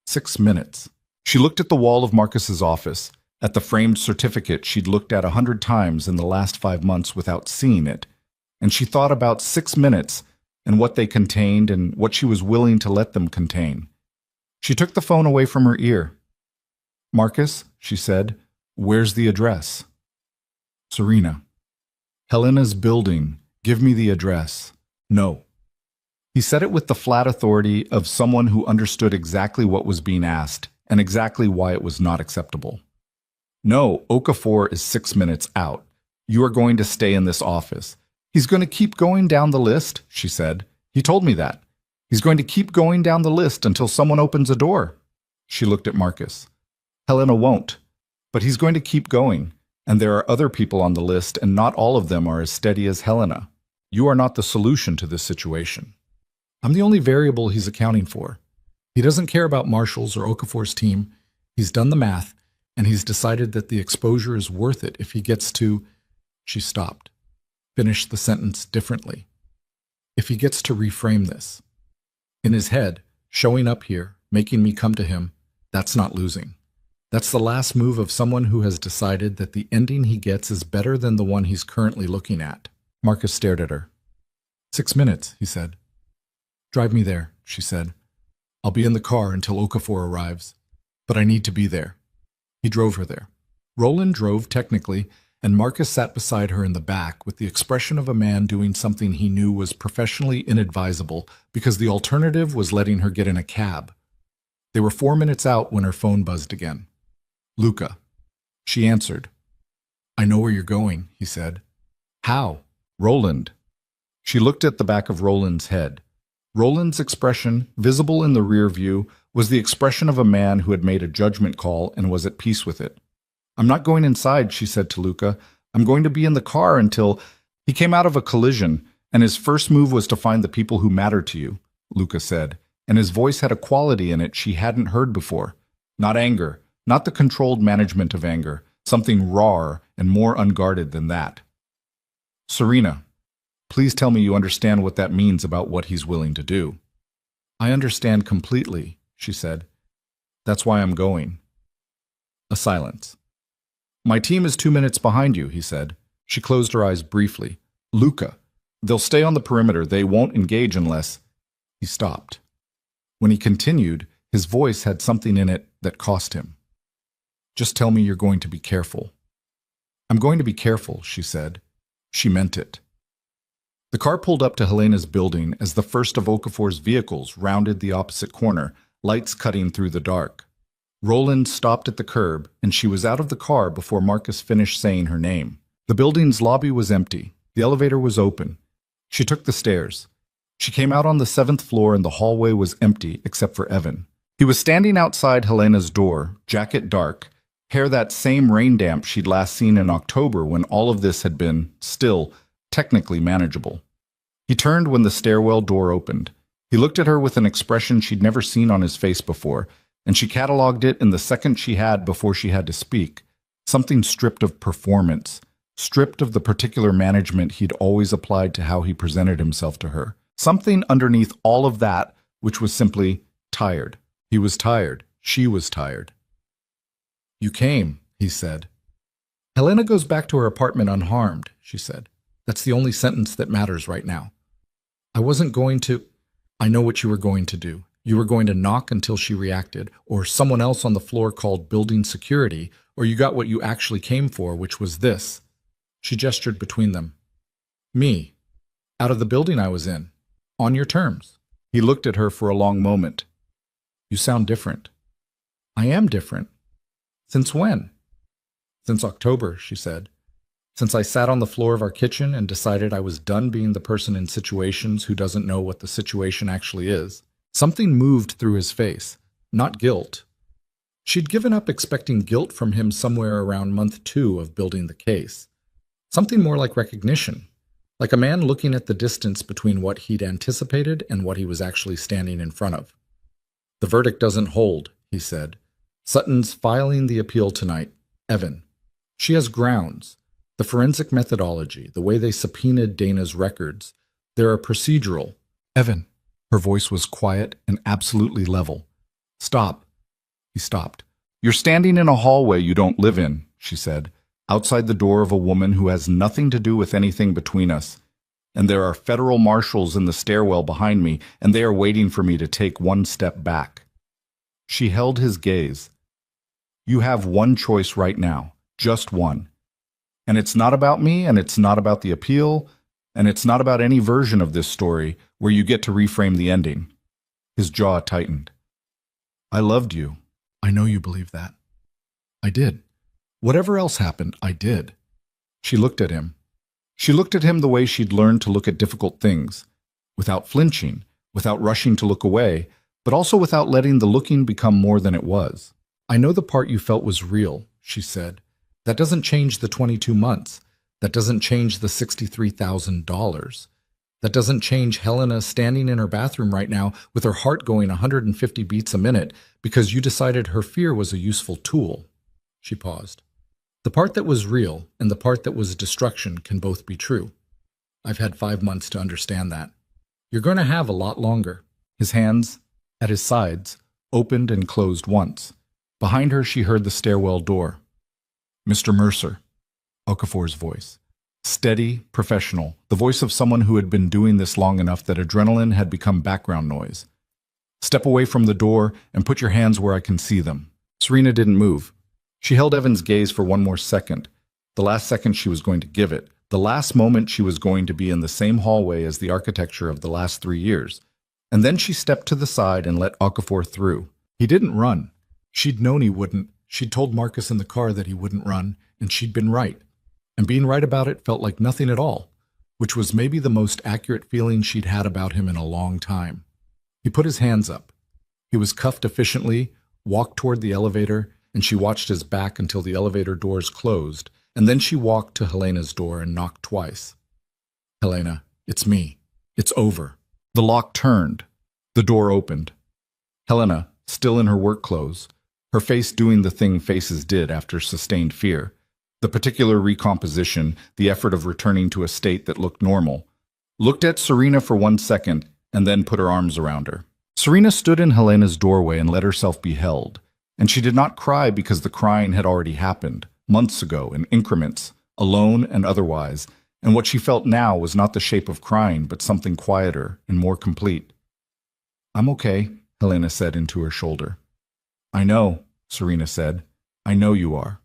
6 minutes. She looked at the wall of Marcus's office, at the framed certificate she'd looked at 100 times in the last 5 months without seeing it, and she thought about 6 minutes and what they contained and what she was willing to let them contain. She took the phone away from her ear. Marcus, she said, where's the address? Serena. Helena's building. Give me the address. No. He said it with the flat authority of someone who understood exactly what was being asked and exactly why it was not acceptable. No, Okafor is 6 minutes out. You are going to stay in this office. He's going to keep going down the list, she said. He told me that. He's going to keep going down the list until someone opens a door. She looked at Marcus. Helena won't, but he's going to keep going, and there are other people on the list, and not all of them are as steady as Helena. You are not the solution to this situation. I'm the only variable he's accounting for. He doesn't care about Marshall's or Okafor's team. He's done the math, and he's decided that the exposure is worth it if he gets to... She stopped. Finished the sentence differently. If he gets to reframe this. In his head, showing up here, making me come to him, that's not losing. That's the last move of someone who has decided that the ending he gets is better than the one he's currently looking at. Marcus stared at her. 6 minutes, he said. Drive me there, she said. I'll be in the car until Okafor arrives, but I need to be there. He drove her there. Roland drove, technically, and Marcus sat beside her in the back with the expression of a man doing something he knew was professionally inadvisable because the alternative was letting her get in a cab. They were 4 minutes out when her phone buzzed again. Luca. She answered. I know where you're going, he said. How? Roland. She looked at the back of Roland's head. Roland's expression, visible in the rear view, was the expression of a man who had made a judgment call and was at peace with it. I'm not going inside, she said to Luca. I'm going to be in the car until... He came out of a collision, and his first move was to find the people who matter to you, Luca said, and his voice had a quality in it she hadn't heard before. Not anger, not the controlled management of anger, something rawer and more unguarded than that. Serena, please tell me you understand what that means about what he's willing to do. I understand completely, she said. That's why I'm going. A silence. My team is 2 minutes behind you, he said. She closed her eyes briefly. Luca, they'll stay on the perimeter. They won't engage unless... He stopped. When he continued, his voice had something in it that cost him. Just tell me you're going to be careful. I'm going to be careful, she said. She meant it. The car pulled up to Helena's building as the first of Okafor's vehicles rounded the opposite corner, lights cutting through the dark. Roland stopped at the curb, and she was out of the car before Marcus finished saying her name. The building's lobby was empty. The elevator was open. She took the stairs. She came out on the 7th floor, and the hallway was empty except for Evan. He was standing outside Helena's door, jacket dark, hair that same rain damp she'd last seen in October when all of this had been, still, technically manageable. He turned when the stairwell door opened. He looked at her with an expression she'd never seen on his face before, and she cataloged it in the second she had before she had to speak. Something stripped of performance, stripped of the particular management he'd always applied to how he presented himself to her. Something underneath all of that, which was simply tired. He was tired. She was tired. You came, he said. Helena goes back to her apartment unharmed, she said. That's the only sentence that matters right now. I wasn't going to... I know what you were going to do. You were going to knock until she reacted, or someone else on the floor called building security, or you got what you actually came for, which was this. She gestured between them. Me. Out of the building I was in. On your terms. He looked at her for a long moment. You sound different. I am different. Since when? Since October, she said. Since I sat on the floor of our kitchen and decided I was done being the person in situations who doesn't know what the situation actually is. Something moved through his face, not guilt. She'd given up expecting guilt from him somewhere around month 2 of building the case. Something more like recognition, like a man looking at the distance between what he'd anticipated and what he was actually standing in front of. The verdict doesn't hold, he said. Sutton's filing the appeal tonight. Evan. She has grounds. The forensic methodology, the way they subpoenaed Dana's records. They're a procedural. Evan. Her voice was quiet and absolutely level. Stop. He stopped. You're standing in a hallway you don't live in, she said, outside the door of a woman who has nothing to do with anything between us. And there are federal marshals in the stairwell behind me, and they are waiting for me to take one step back. She held his gaze. You have one choice right now, just one. And it's not about me, and it's not about the appeal, and it's not about any version of this story where you get to reframe the ending. His jaw tightened. I loved you. I know you believe that. I did. Whatever else happened, I did. She looked at him. She looked at him the way she'd learned to look at difficult things, without flinching, without rushing to look away, but also without letting the looking become more than it was. I know the part you felt was real, she said. That doesn't change the 22 months. That doesn't change the $63,000. That doesn't change Helena standing in her bathroom right now with her heart going 150 beats a minute because you decided her fear was a useful tool. She paused. The part that was real and the part that was destruction can both be true. I've had 5 months to understand that. You're going to have a lot longer. His hands, at his sides, opened and closed once. Behind her she heard the stairwell door. Mr. Mercer, Okafor's voice. Steady, professional, the voice of someone who had been doing this long enough that adrenaline had become background noise. Step away from the door and put your hands where I can see them. Serena didn't move. She held Evan's gaze for one more second, the last second she was going to give it, the last moment she was going to be in the same hallway as the architecture of the last 3 years. And then she stepped to the side and let Okafor through. He didn't run. She'd known he wouldn't. She'd told Marcus in the car that he wouldn't run, and she'd been right. And being right about it felt like nothing at all, which was maybe the most accurate feeling she'd had about him in a long time. He put his hands up. He was cuffed efficiently, walked toward the elevator, and she watched his back until the elevator doors closed, and then she walked to Helena's door and knocked twice. "Helena, it's me. It's over." The lock turned. The door opened. Helena, still in her work clothes, her face doing the thing faces did after sustained fear, the particular recomposition, the effort of returning to a state that looked normal, looked at Serena for 1 second and then put her arms around her. Serena stood in Helena's doorway and let herself be held, and she did not cry because the crying had already happened, months ago, in increments, alone and otherwise, and what she felt now was not the shape of crying, but something quieter and more complete. "I'm okay," Helena said into her shoulder. "I know," Serena said. "I know you are."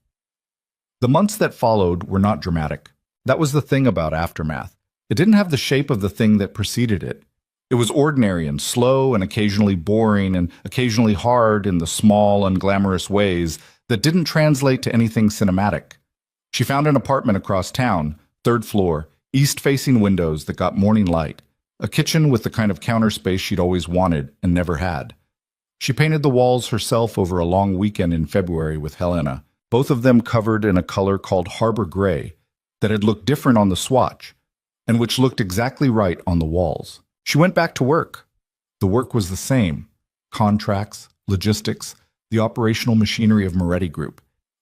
The months that followed were not dramatic. That was the thing about Aftermath. It didn't have the shape of the thing that preceded it. It was ordinary and slow and occasionally boring and occasionally hard in the small, unglamorous ways that didn't translate to anything cinematic. She found an apartment across town, 3rd floor, east-facing windows that got morning light, a kitchen with the kind of counter space she'd always wanted and never had. She painted the walls herself over a long weekend in February with Helena, both of them covered in a color called Harbor Gray that had looked different on the swatch and which looked exactly right on the walls. She went back to work. The work was the same: contracts, logistics, the operational machinery of Moretti Group.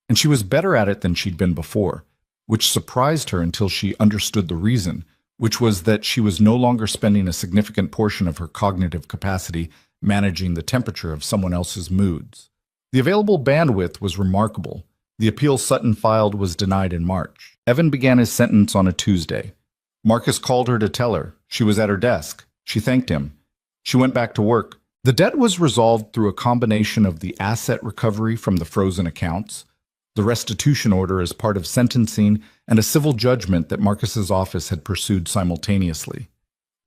And she was better at it than she'd been before, which surprised her until she understood the reason, which was that she was no longer spending a significant portion of her cognitive capacity managing the temperature of someone else's moods. The available bandwidth was remarkable. The appeal Sutton filed was denied in March. Evan began his sentence on a Tuesday. Marcus called her to tell her. She was at her desk. She thanked him. She went back to work. The debt was resolved through a combination of the asset recovery from the frozen accounts, the restitution order as part of sentencing, and a civil judgment that Marcus's office had pursued simultaneously.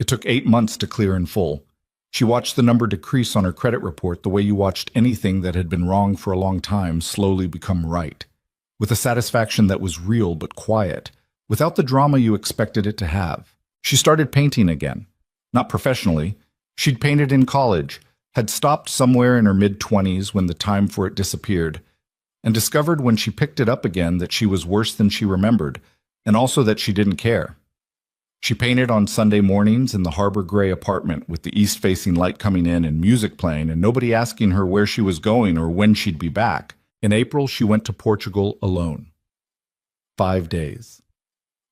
It took 8 months to clear in full. She watched the number decrease on her credit report the way you watched anything that had been wrong for a long time slowly become right, with a satisfaction that was real but quiet, without the drama you expected it to have. She started painting again. Not professionally. She'd painted in college, had stopped somewhere in her mid-20s when the time for it disappeared, and discovered when she picked it up again that she was worse than she remembered, and also that she didn't care. She painted on Sunday mornings in the Harbor Gray apartment with the east-facing light coming in and music playing and nobody asking her where she was going or when she'd be back. In April, she went to Portugal alone. 5 days.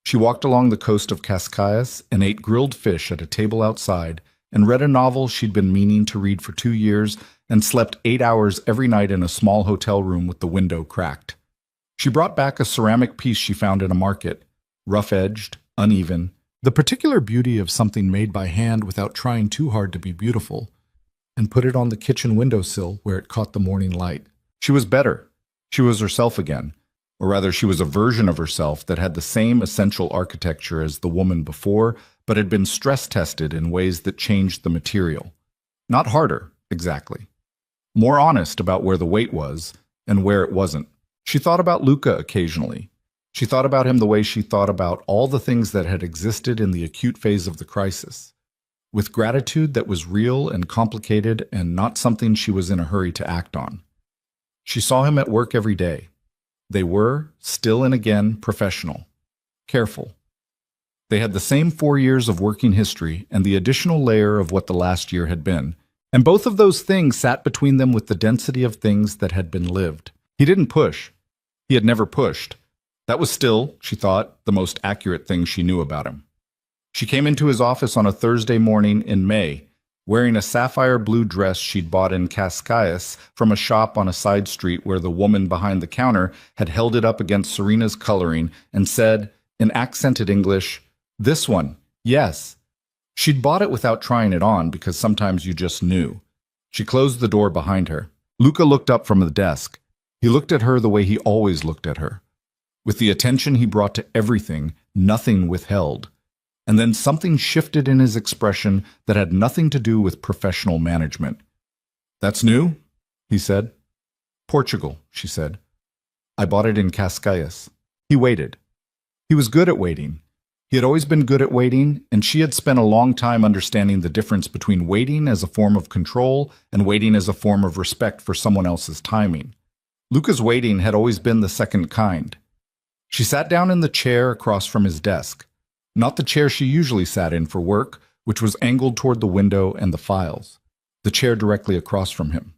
She walked along the coast of Cascais and ate grilled fish at a table outside and read a novel she'd been meaning to read for 2 years and slept 8 hours every night in a small hotel room with the window cracked. She brought back a ceramic piece she found in a market, rough-edged, uneven, the particular beauty of something made by hand without trying too hard to be beautiful, and put it on the kitchen windowsill where it caught the morning light. She was better. She was herself again. Or rather, she was a version of herself that had the same essential architecture as the woman before, but had been stress-tested in ways that changed the material. Not harder, exactly. More honest about where the weight was and where it wasn't. She thought about Luca occasionally. She thought about him the way she thought about all the things that had existed in the acute phase of the crisis, with gratitude that was real and complicated and not something she was in a hurry to act on. She saw him at work every day. They were, still and again, professional, careful. They had the same 4 years of working history and the additional layer of what the last year had been, and both of those things sat between them with the density of things that had been lived. He didn't push. He had never pushed. That was still, she thought, the most accurate thing she knew about him. She came into his office on a Thursday morning in May, wearing a sapphire blue dress she'd bought in Cascais from a shop on a side street where the woman behind the counter had held it up against Serena's coloring and said, In accented English, "This one, yes." She'd bought it without trying it on because sometimes you just knew. She closed the door behind her. Luca looked up from the desk. He looked at her the way he always looked at her, with the attention he brought to everything, nothing withheld. And then something shifted in his expression that had nothing to do with professional management. "That's new?" he said. "Portugal," she said. "I bought it in Cascais." He waited. He was good at waiting. He had always been good at waiting, and she had spent a long time understanding the difference between waiting as a form of control and waiting as a form of respect for someone else's timing. Luca's waiting had always been the second kind. She sat down in the chair across from his desk, not the chair she usually sat in for work, which was angled toward the window and the files, the chair directly across from him.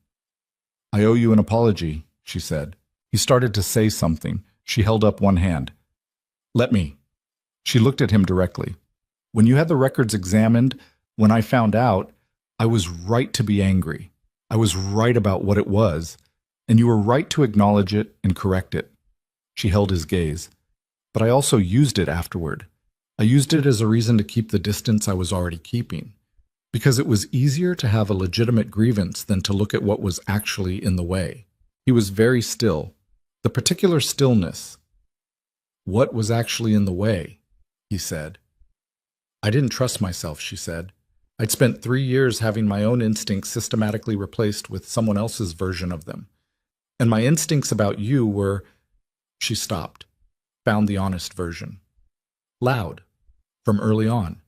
"I owe you an apology," she said. He started to say something. She held up one hand. "Let me." She looked at him directly. "When you had the records examined, when I found out, I was right to be angry. I was right about what it was, and you were right to acknowledge it and correct it." She held his gaze. "But I also used it afterward. I used it as a reason to keep the distance I was already keeping, because it was easier to have a legitimate grievance than to look at what was actually in the way." He was very still. The particular stillness. "What was actually in the way?" he said. "I didn't trust myself," she said. "I'd spent 3 years having my own instincts systematically replaced with someone else's version of them. And my instincts about you were—" She stopped, found the honest version. "Loud, from early on.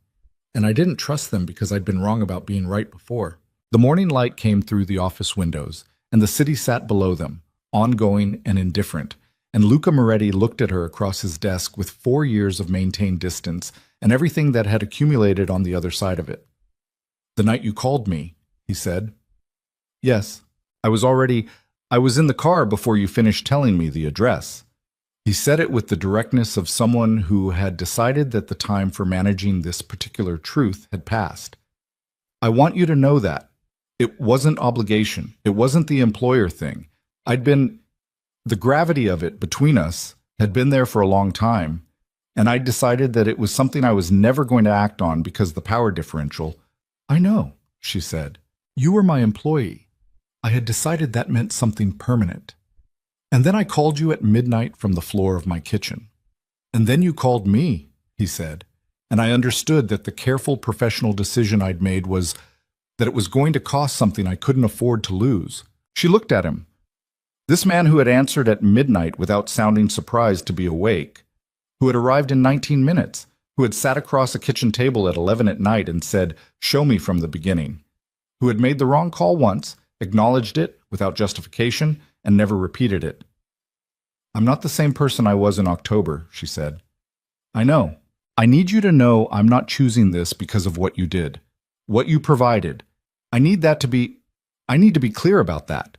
And I didn't trust them because I'd been wrong about being right before." The morning light came through the office windows, and the city sat below them, ongoing and indifferent. And Luca Moretti looked at her across his desk with 4 years of maintained distance and everything that had accumulated on the other side of it. "The night you called me," he said. "Yes, I was in the car before you finished telling me the address." He said it with the directness of someone who had decided that the time for managing this particular truth had passed. "I want you to know that. It wasn't obligation. It wasn't the employer thing. The gravity of it between us had been there for a long time, and I decided that it was something I was never going to act on because the power differential—" "I know," she said. "You were my employee. I had decided that meant something permanent. And then I called you at midnight from the floor of my kitchen. And then you called me," he said, "and I understood that the careful professional decision I'd made was that it was going to cost something I couldn't afford to lose." She looked at him. This man who had answered at midnight without sounding surprised to be awake, who had arrived in 19 minutes, who had sat across a kitchen table at 11 at night and said, "Show me from the beginning," who had made the wrong call once, acknowledged it without justification, and never repeated it. "I'm not the same person I was in October," she said. "I know. I need you to know I'm not choosing this because of what you did, what you provided. I need to be clear about that.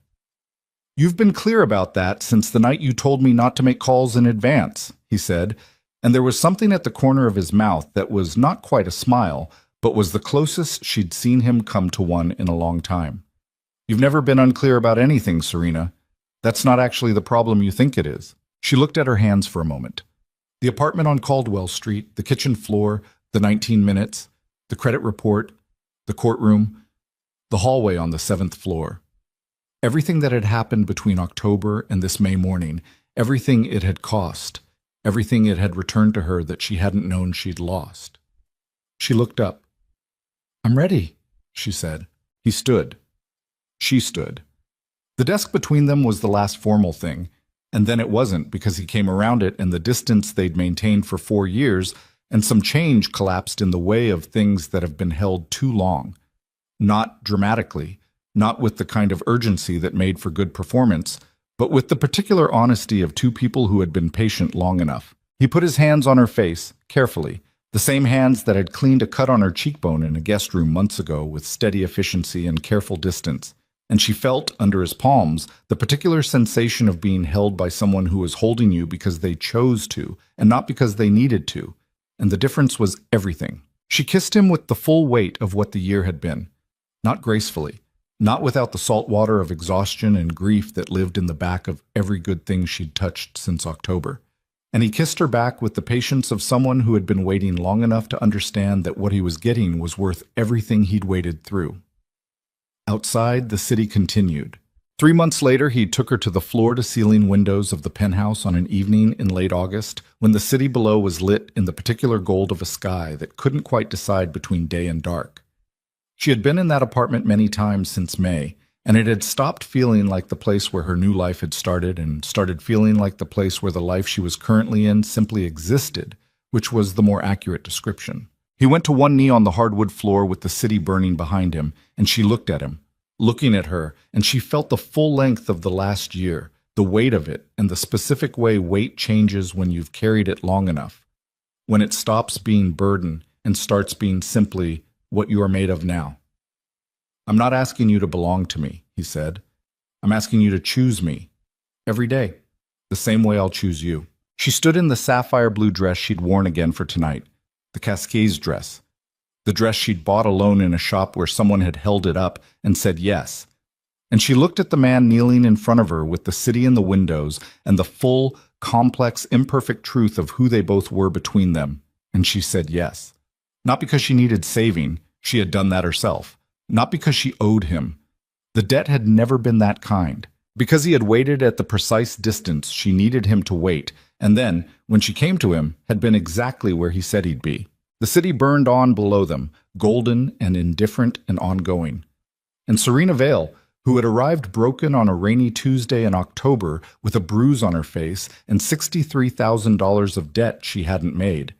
You've been clear about that since the night you told me not to make calls in advance," he said, and there was something at the corner of his mouth that was not quite a smile, but was the closest she'd seen him come to one in a long time. "You've never been unclear about anything, Serena. That's not actually the problem you think it is." She looked at her hands for a moment. The apartment on Caldwell Street, the kitchen floor, the 19 minutes, the credit report, the courtroom, the hallway on the 7th floor. Everything that had happened between October and this May morning, everything it had cost, everything it had returned to her that she hadn't known she'd lost. She looked up. "I'm ready," she said. He stood. She stood. The desk between them was the last formal thing, and then it wasn't because he came around it and the distance they'd maintained for 4 years, and some change collapsed in the way of things that have been held too long. Not dramatically, not with the kind of urgency that made for good performance, but with the particular honesty of 2 people who had been patient long enough. He put his hands on her face, carefully, the same hands that had cleaned a cut on her cheekbone in a guest room months ago with steady efficiency and careful distance, and she felt, under his palms, the particular sensation of being held by someone who was holding you because they chose to, and not because they needed to, and the difference was everything. She kissed him with the full weight of what the year had been, not gracefully, not without the salt water of exhaustion and grief that lived in the back of every good thing she'd touched since October. And he kissed her back with the patience of someone who had been waiting long enough to understand that what he was getting was worth everything he'd waited through. Outside, the city continued. 3 months later, he took her to the floor-to-ceiling windows of the penthouse on an evening in late August, when the city below was lit in the particular gold of a sky that couldn't quite decide between day and dark. She had been in that apartment many times since May, and it had stopped feeling like the place where her new life had started and started feeling like the place where the life she was currently in simply existed, which was the more accurate description. He went to one knee on the hardwood floor with the city burning behind him, and she looked at him, looking at her, and she felt the full length of the last year, the weight of it, and the specific way weight changes when you've carried it long enough, when it stops being burden and starts being simply what you are made of now. "I'm not asking you to belong to me," he said. "I'm asking you to choose me. Every day. The same way I'll choose you." She stood in the sapphire blue dress she'd worn again for tonight, the Cascades dress, the dress she'd bought alone in a shop where someone had held it up and said yes. And she looked at the man kneeling in front of her with the city in the windows and the full, complex, imperfect truth of who they both were between them, and she said yes. Not because she needed saving, she had done that herself. Not because she owed him. The debt had never been that kind. Because he had waited at the precise distance she needed him to wait, and then, when she came to him, had been exactly where he said he'd be. The city burned on below them, golden and indifferent and ongoing. And Serena Vale, who had arrived broken on a rainy Tuesday in October with a bruise on her face and $63,000 of debt she hadn't made,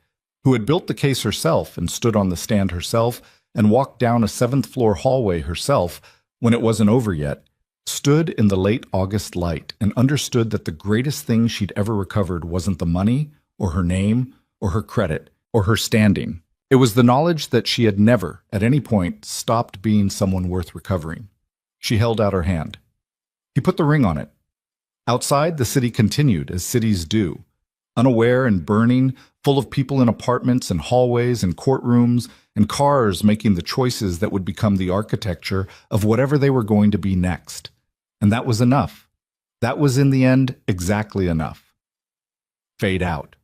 who had built the case herself and stood on the stand herself and walked down a 7th-floor hallway herself when it wasn't over yet, stood in the late August light and understood that the greatest thing she'd ever recovered wasn't the money or her name or her credit or her standing. It was the knowledge that she had never, at any point, stopped being someone worth recovering. She held out her hand. He put the ring on it. Outside, the city continued, as cities do, unaware and burning, full of people in apartments and hallways and courtrooms and cars making the choices that would become the architecture of whatever they were going to be next. And that was enough. That was, in the end, exactly enough. Fade out.